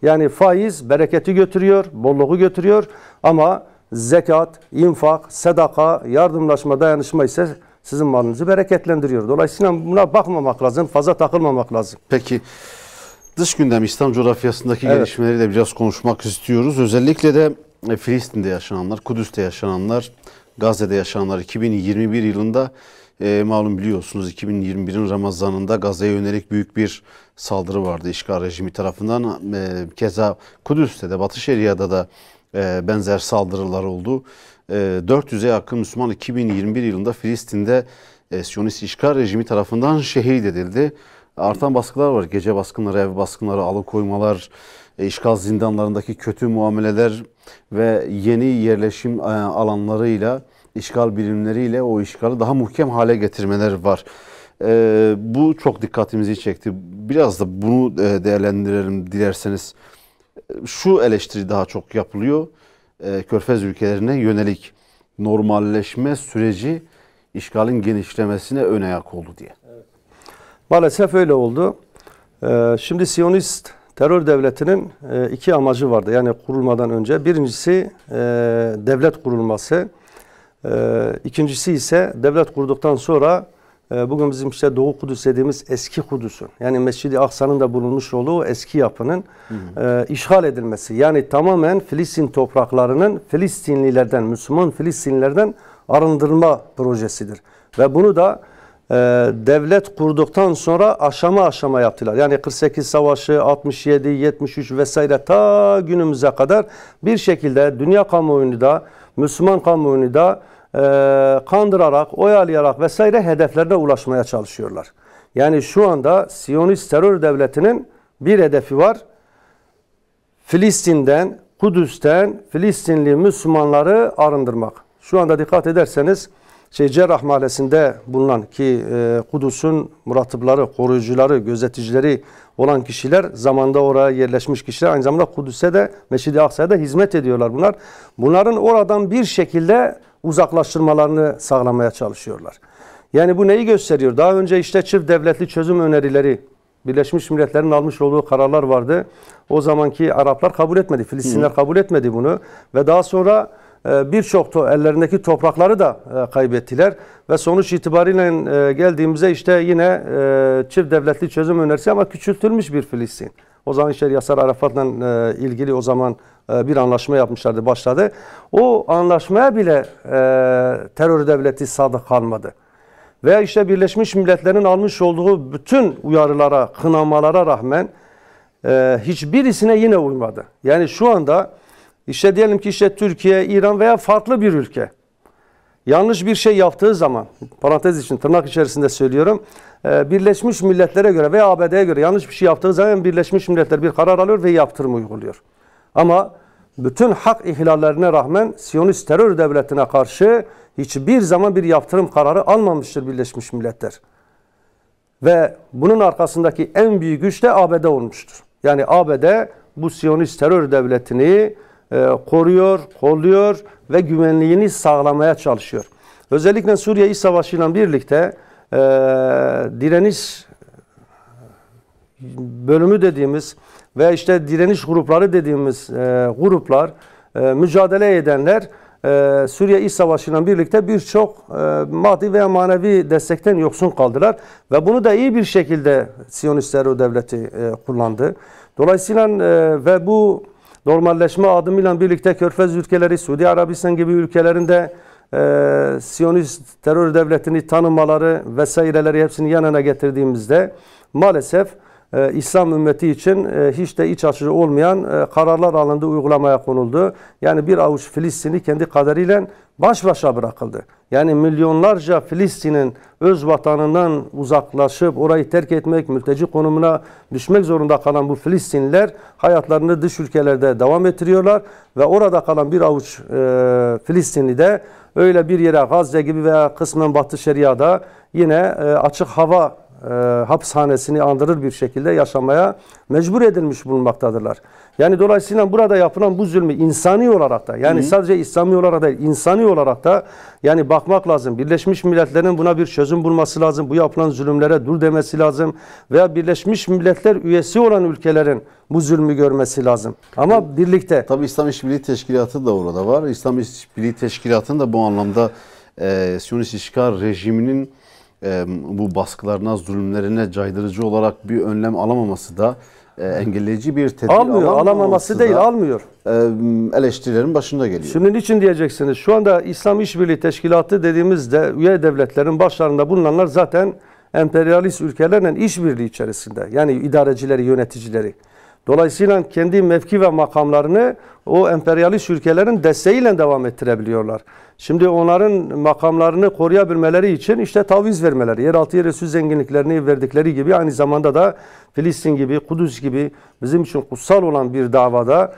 Yani faiz bereketi götürüyor, bolluğu götürüyor ama zekat, infak, sadaka, yardımlaşma, dayanışma ise sizin malınızı bereketlendiriyor. Dolayısıyla buna bakmamak lazım, fazla takılmamak lazım. Peki dış gündem, İslam coğrafyasındaki gelişmeleri de biraz konuşmak istiyoruz. Özellikle de Filistin'de yaşananlar, Kudüs'te yaşananlar, Gazze'de yaşananlar 2021 yılında Malum biliyorsunuz 2021'in Ramazan'ında Gazze'ye yönelik büyük bir saldırı vardı işgal rejimi tarafından. Keza Kudüs'te de Batı Şeria'da da benzer saldırılar oldu. 400'e yakın Müslüman 2021 yılında Filistin'de Siyonist işgal rejimi tarafından şehit edildi. Artan baskılar var. Gece baskınları, ev baskınları, alıkoymalar, işgal zindanlarındaki kötü muameleler ve yeni yerleşim alanlarıyla, işgal birimleriyle o işgali daha muhkem hale getirmeler var. Bu çok dikkatimizi çekti. Biraz da bunu değerlendirelim dilerseniz. Şu eleştiri daha çok yapılıyor. Körfez ülkelerine yönelik normalleşme süreci işgalin genişlemesine ön ayak oldu diye. Maalesef öyle oldu. Şimdi Siyonist terör devletinin iki amacı vardı. Yani kurulmadan önce. Birincisi devlet kurulması. İkincisi ise devlet kurduktan sonra bugün bizim işte Doğu Kudüs dediğimiz eski Kudüs'ün, yani Mescid-i Aksa'nın da bulunmuş olduğu eski yapının işgal edilmesi. Yani tamamen Filistin topraklarının Filistinlilerden, Müslüman Filistinlilerden arındırılma projesidir. Ve bunu da devlet kurduktan sonra aşama aşama yaptılar. Yani 48 Savaşı, 67, 73 vesaire ta günümüze kadar bir şekilde dünya kamuoyunu da, Müslüman kamuoyunu da kandırarak, oyalayarak vesaire hedeflerine ulaşmaya çalışıyorlar. Yani şu anda Siyonist terör devletinin bir hedefi var. Filistin'den, Kudüs'ten Filistinli Müslümanları arındırmak. Şu anda dikkat ederseniz Cerrah Mahallesi'nde bulunan ki Kudüs'ün muratipleri, koruyucuları, gözeticileri olan kişiler, zamanda oraya yerleşmiş kişiler, aynı zamanda Kudüs'e de, Mescid-i Aksa'ya da hizmet ediyorlar bunlar. Bunların oradan bir şekilde uzaklaştırmalarını sağlamaya çalışıyorlar. Yani bu neyi gösteriyor? Daha önce işte çift devletli çözüm önerileri, Birleşmiş Milletler'in almış olduğu kararlar vardı. O zamanki Araplar kabul etmedi, Filistinler kabul etmedi bunu ve daha sonra birçok ellerindeki toprakları da kaybettiler ve sonuç itibariyle geldiğimizde işte yine çift devletli çözüm önerisi ama küçültülmüş bir Filistin. O zaman işte Yasser Arafat'la ilgili o zaman bir anlaşma yapmışlardı, başladı. O anlaşmaya bile terör devleti sadık kalmadı. Veya işte Birleşmiş Milletler'in almış olduğu bütün uyarılara, kınamalara rağmen hiçbirisine yine uymadı. Yani şu anda İşte diyelim ki işte Türkiye, İran veya farklı bir ülke yanlış bir şey yaptığı zaman, parantez için tırnak içerisinde söylüyorum, Birleşmiş Milletler'e göre veya ABD'ye göre yanlış bir şey yaptığı zaman Birleşmiş Milletler bir karar alıyor ve yaptırım uyguluyor. Ama bütün hak ihlallerine rağmen Siyonist terör devletine karşı hiçbir zaman bir yaptırım kararı almamıştır Birleşmiş Milletler. Ve bunun arkasındaki en büyük güç de ABD olmuştur. Yani ABD bu Siyonist terör devletini koruyor, kolluyor ve güvenliğini sağlamaya çalışıyor. Özellikle Suriye İç Savaşı ile birlikte direniş bölümü dediğimiz ve işte direniş grupları dediğimiz gruplar, mücadele edenler Suriye İç Savaşı ile birlikte birçok maddi veya manevi destekten yoksun kaldılar ve bunu da iyi bir şekilde Siyonist terör devleti kullandı. Dolayısıyla ve bu normalleşme adımıyla birlikte Körfez ülkeleri, Suudi Arabistan gibi ülkelerinde Siyonist terör devletini tanımaları vesaireleri hepsini yanına getirdiğimizde maalesef İslam ümmeti için hiç de iç açıcı olmayan kararlar alındı, uygulamaya konuldu. Yani bir avuç Filistinli kendi kaderiyle baş başa bırakıldı. Yani milyonlarca Filistin'in öz vatanından uzaklaşıp orayı terk etmek, mülteci konumuna düşmek zorunda kalan bu Filistinliler hayatlarını dış ülkelerde devam ettiriyorlar ve orada kalan bir avuç Filistinli de öyle bir yere Gazze gibi veya kısmen Batı Şeria'da yine açık hava hapishanesini andırır bir şekilde yaşamaya mecbur edilmiş bulunmaktadırlar. Yani dolayısıyla burada yapılan bu zulmü insani olarak da, yani sadece İslami olarak değil, insani olarak da yani bakmak lazım. Birleşmiş Milletler'in buna bir çözüm bulması lazım. Bu yapılan zulümlere dur demesi lazım. Veya Birleşmiş Milletler üyesi olan ülkelerin bu zulmü görmesi lazım. Ama birlikte. Tabii İslam İşbirliği Teşkilatı da orada var. İslam İşbirliği Teşkilatı'nın da bu anlamda Siyonist işgal rejiminin bu baskılarına, zulümlerine caydırıcı olarak bir önlem alamaması da engelleyici bir tedbir almıyor. Alamaması değil, almıyor. Eleştirilerin başında geliyor. Şimdi niçin diyeceksiniz? Şu anda İslam İşbirliği Teşkilatı dediğimizde üye devletlerin başlarında bulunanlar zaten emperyalist ülkelerle işbirliği içerisinde. Yani idarecileri, yöneticileri. Dolayısıyla kendi mevki ve makamlarını o emperyalist ülkelerin desteğiyle devam ettirebiliyorlar. Şimdi onların makamlarını koruyabilmeleri için işte taviz vermeleri, yeraltı yerüstü zenginliklerini verdikleri gibi aynı zamanda da Filistin gibi, Kudüs gibi bizim için kutsal olan bir davada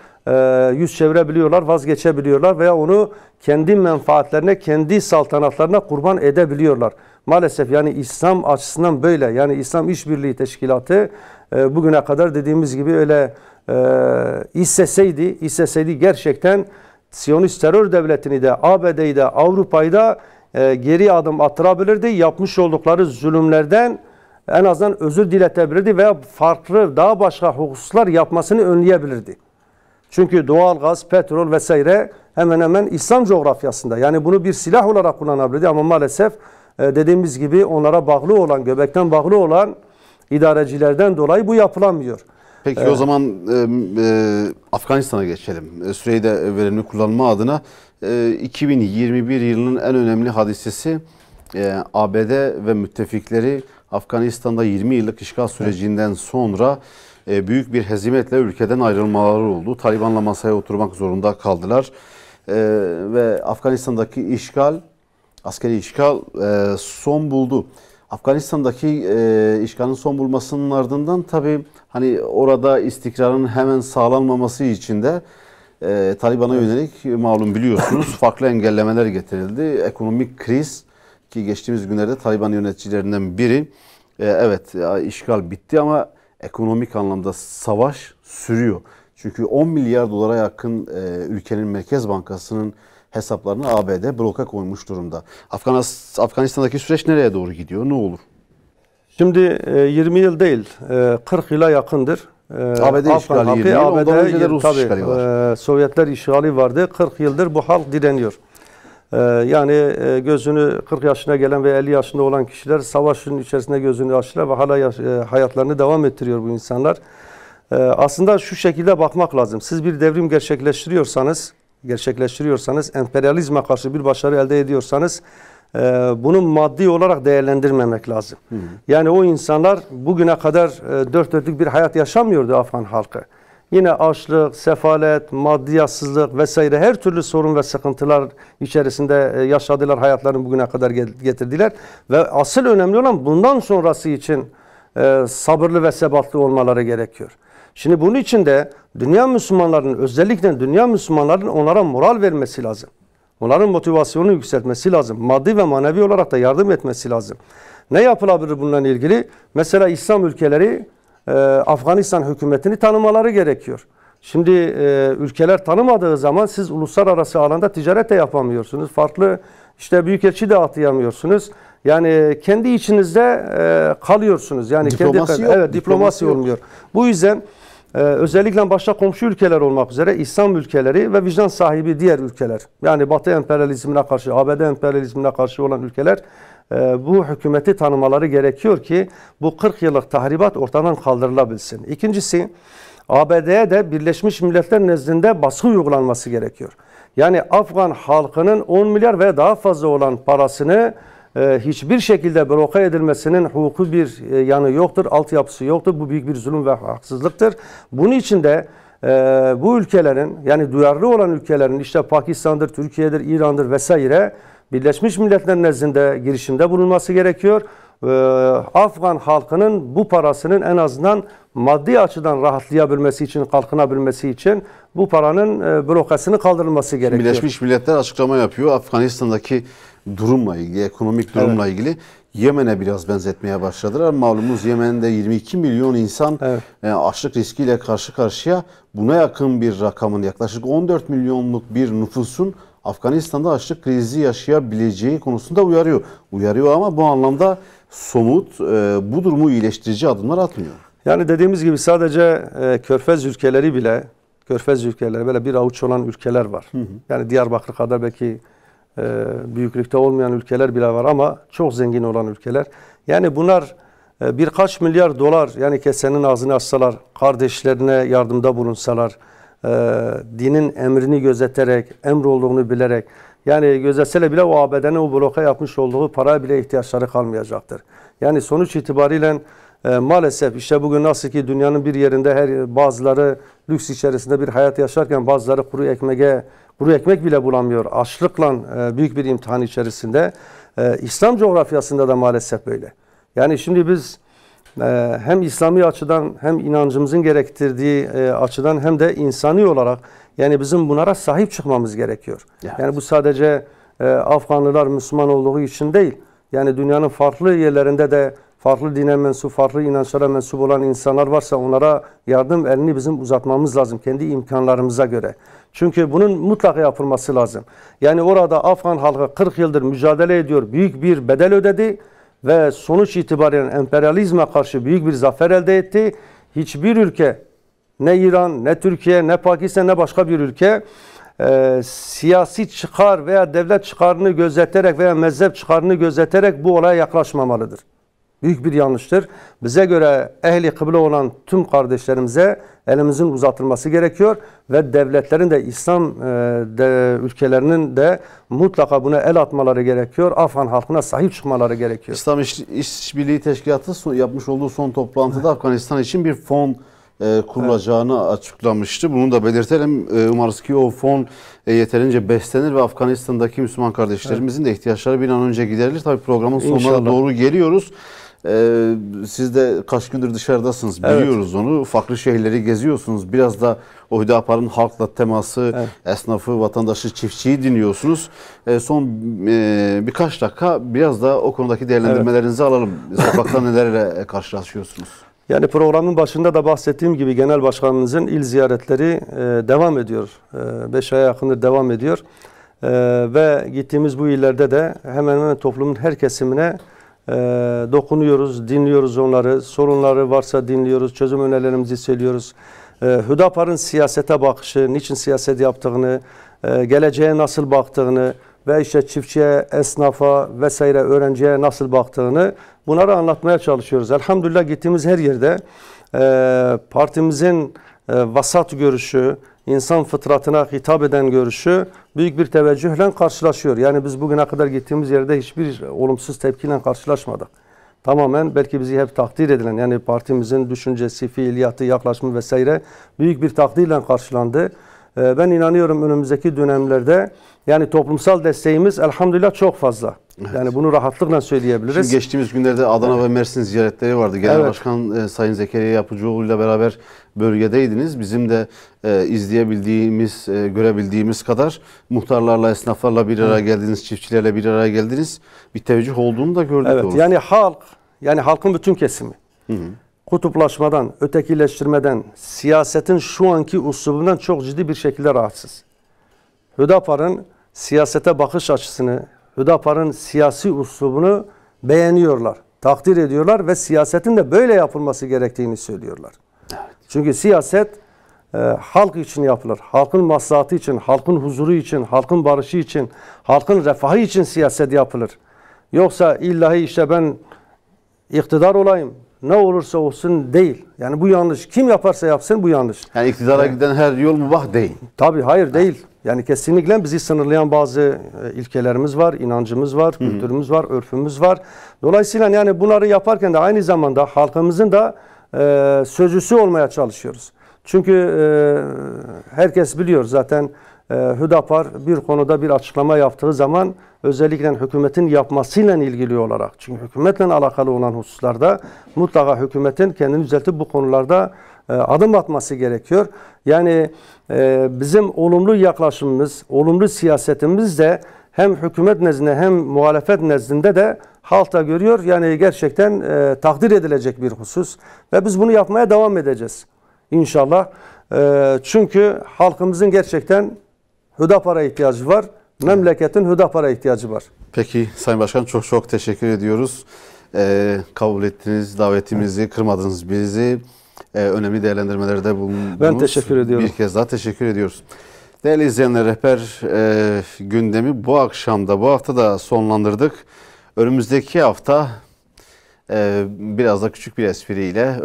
yüz çevirebiliyorlar, vazgeçebiliyorlar veya onu kendi menfaatlerine, kendi saltanatlarına kurban edebiliyorlar. Maalesef yani İslam açısından böyle. Yani İslam İşbirliği Teşkilatı bugüne kadar dediğimiz gibi öyle isteseydi gerçekten Siyonist terör devletini de, ABD'yi de, Avrupa'yı da geri adım attırabilirdi. Yapmış oldukları zulümlerden en azından özür diletebilirdi veya farklı daha başka hususlar yapmasını önleyebilirdi. Çünkü doğalgaz, petrol vesaire hemen hemen İslam coğrafyasında. Yani bunu bir silah olarak kullanabilirdi ama maalesef dediğimiz gibi onlara bağlı olan, göbekten bağlı olan idarecilerden dolayı bu yapılamıyor. Peki o zaman Afganistan'a geçelim. Süreyi de verimli kullanma adına 2021 yılının en önemli hadisesi ABD ve müttefikleri Afganistan'da 20 yıllık işgal sürecinden sonra büyük bir hezimetle ülkeden ayrılmaları oldu. Taliban'la masaya oturmak zorunda kaldılar. Ve Afganistan'daki işgal, askeri işgal son buldu. Afganistan'daki işgalin son bulmasının ardından tabii hani orada istikrarın hemen sağlanmaması için de Taliban'a yönelik malum biliyorsunuz farklı engellemeler getirildi. Ekonomik kriz ki geçtiğimiz günlerde Taliban yöneticilerinden biri evet işgal bitti ama ekonomik anlamda savaş sürüyor. Çünkü 10 milyar dolara yakın ülkenin Merkez Bankası'nın hesaplarını ABD bloka koymuş durumda. Afganistan'daki süreç nereye doğru gidiyor? Ne olur? Şimdi 20 yıl değil, 40 yıla yakındır. ABD işgali 20 yıl, ondan önce de Rus işgali var. Sovyetler işgali vardı. 40 yıldır bu halk direniyor. Yani gözünü 40 yaşına gelen ve 50 yaşında olan kişiler savaşın içerisinde gözünü açtılar ve hala hayatlarını devam ettiriyor bu insanlar. Aslında şu şekilde bakmak lazım. Siz bir devrim gerçekleştiriyorsanız, emperyalizme karşı bir başarı elde ediyorsanız bunu maddi olarak değerlendirmemek lazım. Yani o insanlar bugüne kadar dört dörtlük bir hayat yaşamıyordu Afgan halkı. Yine açlık, sefalet, maddiyatsızlık vesaire her türlü sorun ve sıkıntılar içerisinde yaşadılar, hayatlarını bugüne kadar getirdiler. Ve asıl önemli olan bundan sonrası için sabırlı ve sebatlı olmaları gerekiyor. Şimdi bunun için de dünya Müslümanlarının, özellikle dünya Müslümanlarının onlara moral vermesi lazım. Onların motivasyonunu yükseltmesi lazım. Maddi ve manevi olarak da yardım etmesi lazım. Ne yapılabilir bununla ilgili? Mesela İslam ülkeleri Afganistan hükümetini tanımaları gerekiyor. Şimdi ülkeler tanımadığı zaman siz uluslararası alanda ticaret de yapamıyorsunuz. Farklı işte büyükelçi de atayamıyorsunuz. Yani kendi içinizde kalıyorsunuz. Yani diplomasi yok. Evet, diplomasi olmuyor. Bu yüzden özellikle başta komşu ülkeler olmak üzere İslam ülkeleri ve vicdan sahibi diğer ülkeler, yani Batı emperyalizmine karşı, ABD emperyalizmine karşı olan ülkeler bu hükümeti tanımaları gerekiyor ki bu 40 yıllık tahribat ortadan kaldırılabilsin. İkincisi, ABD'ye de Birleşmiş Milletler nezdinde baskı uygulanması gerekiyor. Yani Afgan halkının 10 milyar veya daha fazla olan parasını hiçbir şekilde bloke edilmesinin hukuki bir yanı yoktur, altyapısı yoktur. Bu büyük bir zulüm ve haksızlıktır. Bunun için de bu ülkelerin, yani duyarlı olan ülkelerin, işte Pakistan'dır, Türkiye'dir, İran'dır vesaire Birleşmiş Milletler nezdinde girişimde bulunması gerekiyor. Afgan halkının bu parasının en azından maddi açıdan rahatlayabilmesi için, kalkınabilmesi için bu paranın blokasını kaldırılması gerekiyor. Birleşmiş Milletler açıklama yapıyor. Afganistan'daki durumla ilgili, ekonomik durumla ilgili Yemen'e biraz benzetmeye başladılar. Malumunuz Yemen'de 22 milyon insan açlık riskiyle karşı karşıya. Buna yakın bir rakamın, yaklaşık 14 milyonluk bir nüfusun Afganistan'da açlık krizi yaşayabileceği konusunda uyarıyor ama bu anlamda somut, bu durumu iyileştirici adımlar atmıyor. Yani dediğimiz gibi sadece Körfez ülkeleri bile, böyle bir avuç olan ülkeler var. Yani Diyarbakır kadar belki büyüklükte olmayan ülkeler bile var ama çok zengin olan ülkeler. Yani bunlar birkaç milyar dolar yani kesenin ağzını açsalar, kardeşlerine yardımda bulunsalar, dinin emrini gözeterek, emrolduğunu bilerek, yani gözetseler bile o ABD'nin o bloka yapmış olduğu paraya bile ihtiyaçları kalmayacaktır. Yani sonuç itibariyle maalesef işte bugün nasıl ki dünyanın bir yerinde bazıları lüks içerisinde bir hayat yaşarken bazıları kuru ekmek bile bulamıyor. Açlıkla büyük bir imtihan içerisinde. İslam coğrafyasında da maalesef böyle. Yani şimdi biz hem İslami açıdan hem inancımızın gerektirdiği açıdan hem de insani olarak yani bizim bunlara sahip çıkmamız gerekiyor. Evet. Yani bu sadece Afganlılar Müslüman olduğu için değil. Yani dünyanın farklı yerlerinde de farklı dine mensup, farklı inançlara mensup olan insanlar varsa onlara yardım elini bizim uzatmamız lazım kendi imkanlarımıza göre. Çünkü bunun mutlaka yapılması lazım. Yani orada Afgan halkı 40 yıldır mücadele ediyor, büyük bir bedel ödedi ve sonuç itibariyle emperyalizme karşı büyük bir zafer elde etti. Hiçbir ülke, ne İran, ne Türkiye, ne Pakistan, ne başka bir ülke siyasi çıkar veya devlet çıkarını gözeterek veya mezhep çıkarını gözeterek bu olaya yaklaşmamalıdır. Büyük bir yanlıştır. Bize göre ehli kıble olan tüm kardeşlerimize elimizin uzatılması gerekiyor ve devletlerin de İslam ülkelerinin de mutlaka buna el atmaları gerekiyor. Afgan halkına sahip çıkmaları gerekiyor. İslam İşbirliği Teşkilatı yapmış olduğu son toplantıda Afganistan için bir fon kurulacağını açıklamıştı. Bunu da belirtelim. Umarız ki o fon yeterince beslenir ve Afganistan'daki Müslüman kardeşlerimizin de ihtiyaçları bir an önce giderilir. Tabii programın sonuna İnşallah doğru geliyoruz. Siz de kaç gündür dışarıdasınız, biliyoruz onu. Farklı şehirleri geziyorsunuz. Biraz da o Hüdapar'ın halkla teması, esnafı, vatandaşı, çiftçiyi dinliyorsunuz. Son birkaç dakika biraz da o konudaki değerlendirmelerinizi alalım. Sokakta nelerle karşılaşıyorsunuz? Yani programın başında da bahsettiğim gibi Genel Başkanımızın il ziyaretleri devam ediyor. 5 aya yakındır devam ediyor. Ve gittiğimiz bu illerde de hemen hemen toplumun her kesimine dokunuyoruz, dinliyoruz onları. Sorunları varsa dinliyoruz, çözüm önerilerimizi söylüyoruz. Hüdapar'ın siyasete bakışı, niçin siyaset yaptığını, geleceğe nasıl baktığını ve işte çiftçiye, esnafa vesaire öğrenciye nasıl baktığını bunları anlatmaya çalışıyoruz. Elhamdülillah gittiğimiz her yerde partimizin vasat görüşü, insan fıtratına hitap eden görüşü büyük bir teveccühle karşılaşıyor. Yani biz bugüne kadar gittiğimiz yerde hiçbir olumsuz tepkiyle karşılaşmadık. Tamamen belki bizi hep takdir edilen yani partimizin düşüncesi, fiiliyatı, yaklaşımı vesaire büyük bir takdirle karşılandı. Ben inanıyorum önümüzdeki dönemlerde yani toplumsal desteğimiz elhamdülillah çok fazla. Evet. Yani bunu rahatlıkla söyleyebiliriz. Şimdi geçtiğimiz günlerde Adana ve Mersin ziyaretleri vardı. Genel Başkan Sayın Zekeriya Yapıcıoğlu ile beraber bölgedeydiniz. Bizim de izleyebildiğimiz, görebildiğimiz kadar muhtarlarla, esnaflarla bir araya geldiniz, çiftçilerle bir araya geldiniz. Bir teveccüh olduğunu da gördük. Evet, yani halkın bütün kesimi. Kutuplaşmadan, ötekileştirmeden, siyasetin şu anki uslubundan çok ciddi bir şekilde rahatsız. Hüdapar'ın siyasete bakış açısını, Hüdapar'ın siyasi uslubunu beğeniyorlar, takdir ediyorlar ve siyasetin de böyle yapılması gerektiğini söylüyorlar. Evet. Çünkü siyaset halk için yapılır. Halkın maslahatı için, halkın huzuru için, halkın barışı için, halkın refahı için siyaset yapılır. Yoksa illahi işte ben iktidar olayım, ne olursa olsun değil. Yani bu yanlış. Kim yaparsa yapsın bu yanlış. Yani iktidara giden her yol mubah değil. Tabii hayır değil. Yani kesinlikle bizi sınırlayan bazı ilkelerimiz var, inancımız var, kültürümüz var, örfümüz var. Dolayısıyla yani bunları yaparken de aynı zamanda halkımızın da sözcüsü olmaya çalışıyoruz. Çünkü herkes biliyor zaten Hüdapar bir konuda bir açıklama yaptığı zaman özellikle hükümetin yapmasıyla ilgili olarak çünkü hükümetle alakalı olan hususlarda mutlaka hükümetin kendini düzeltip bu konularda adım atması gerekiyor. Yani bizim olumlu yaklaşımımız, olumlu siyasetimiz de hem hükümet nezdinde hem muhalefet nezdinde de halk da görüyor. Yani gerçekten takdir edilecek bir husus ve biz bunu yapmaya devam edeceğiz inşallah. Çünkü halkımızın gerçekten Hüdapar'a ihtiyacı var. Memleketin Hüdapar'a ihtiyacı var. Peki Sayın Başkan çok teşekkür ediyoruz. Kabul ettiniz davetimizi, kırmadınız bizi. Önemli değerlendirmelerde bulundunuz. Ben teşekkür ediyorum. Bir kez daha teşekkür ediyoruz. Değerli izleyenler, Rehber gündemi bu hafta da sonlandırdık. Önümüzdeki hafta Biraz da küçük bir espriyle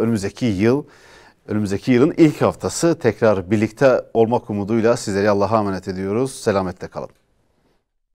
önümüzdeki yılın ilk haftası tekrar birlikte olmak umuduyla sizleri Allah'a emanet ediyoruz. Selametle kalın.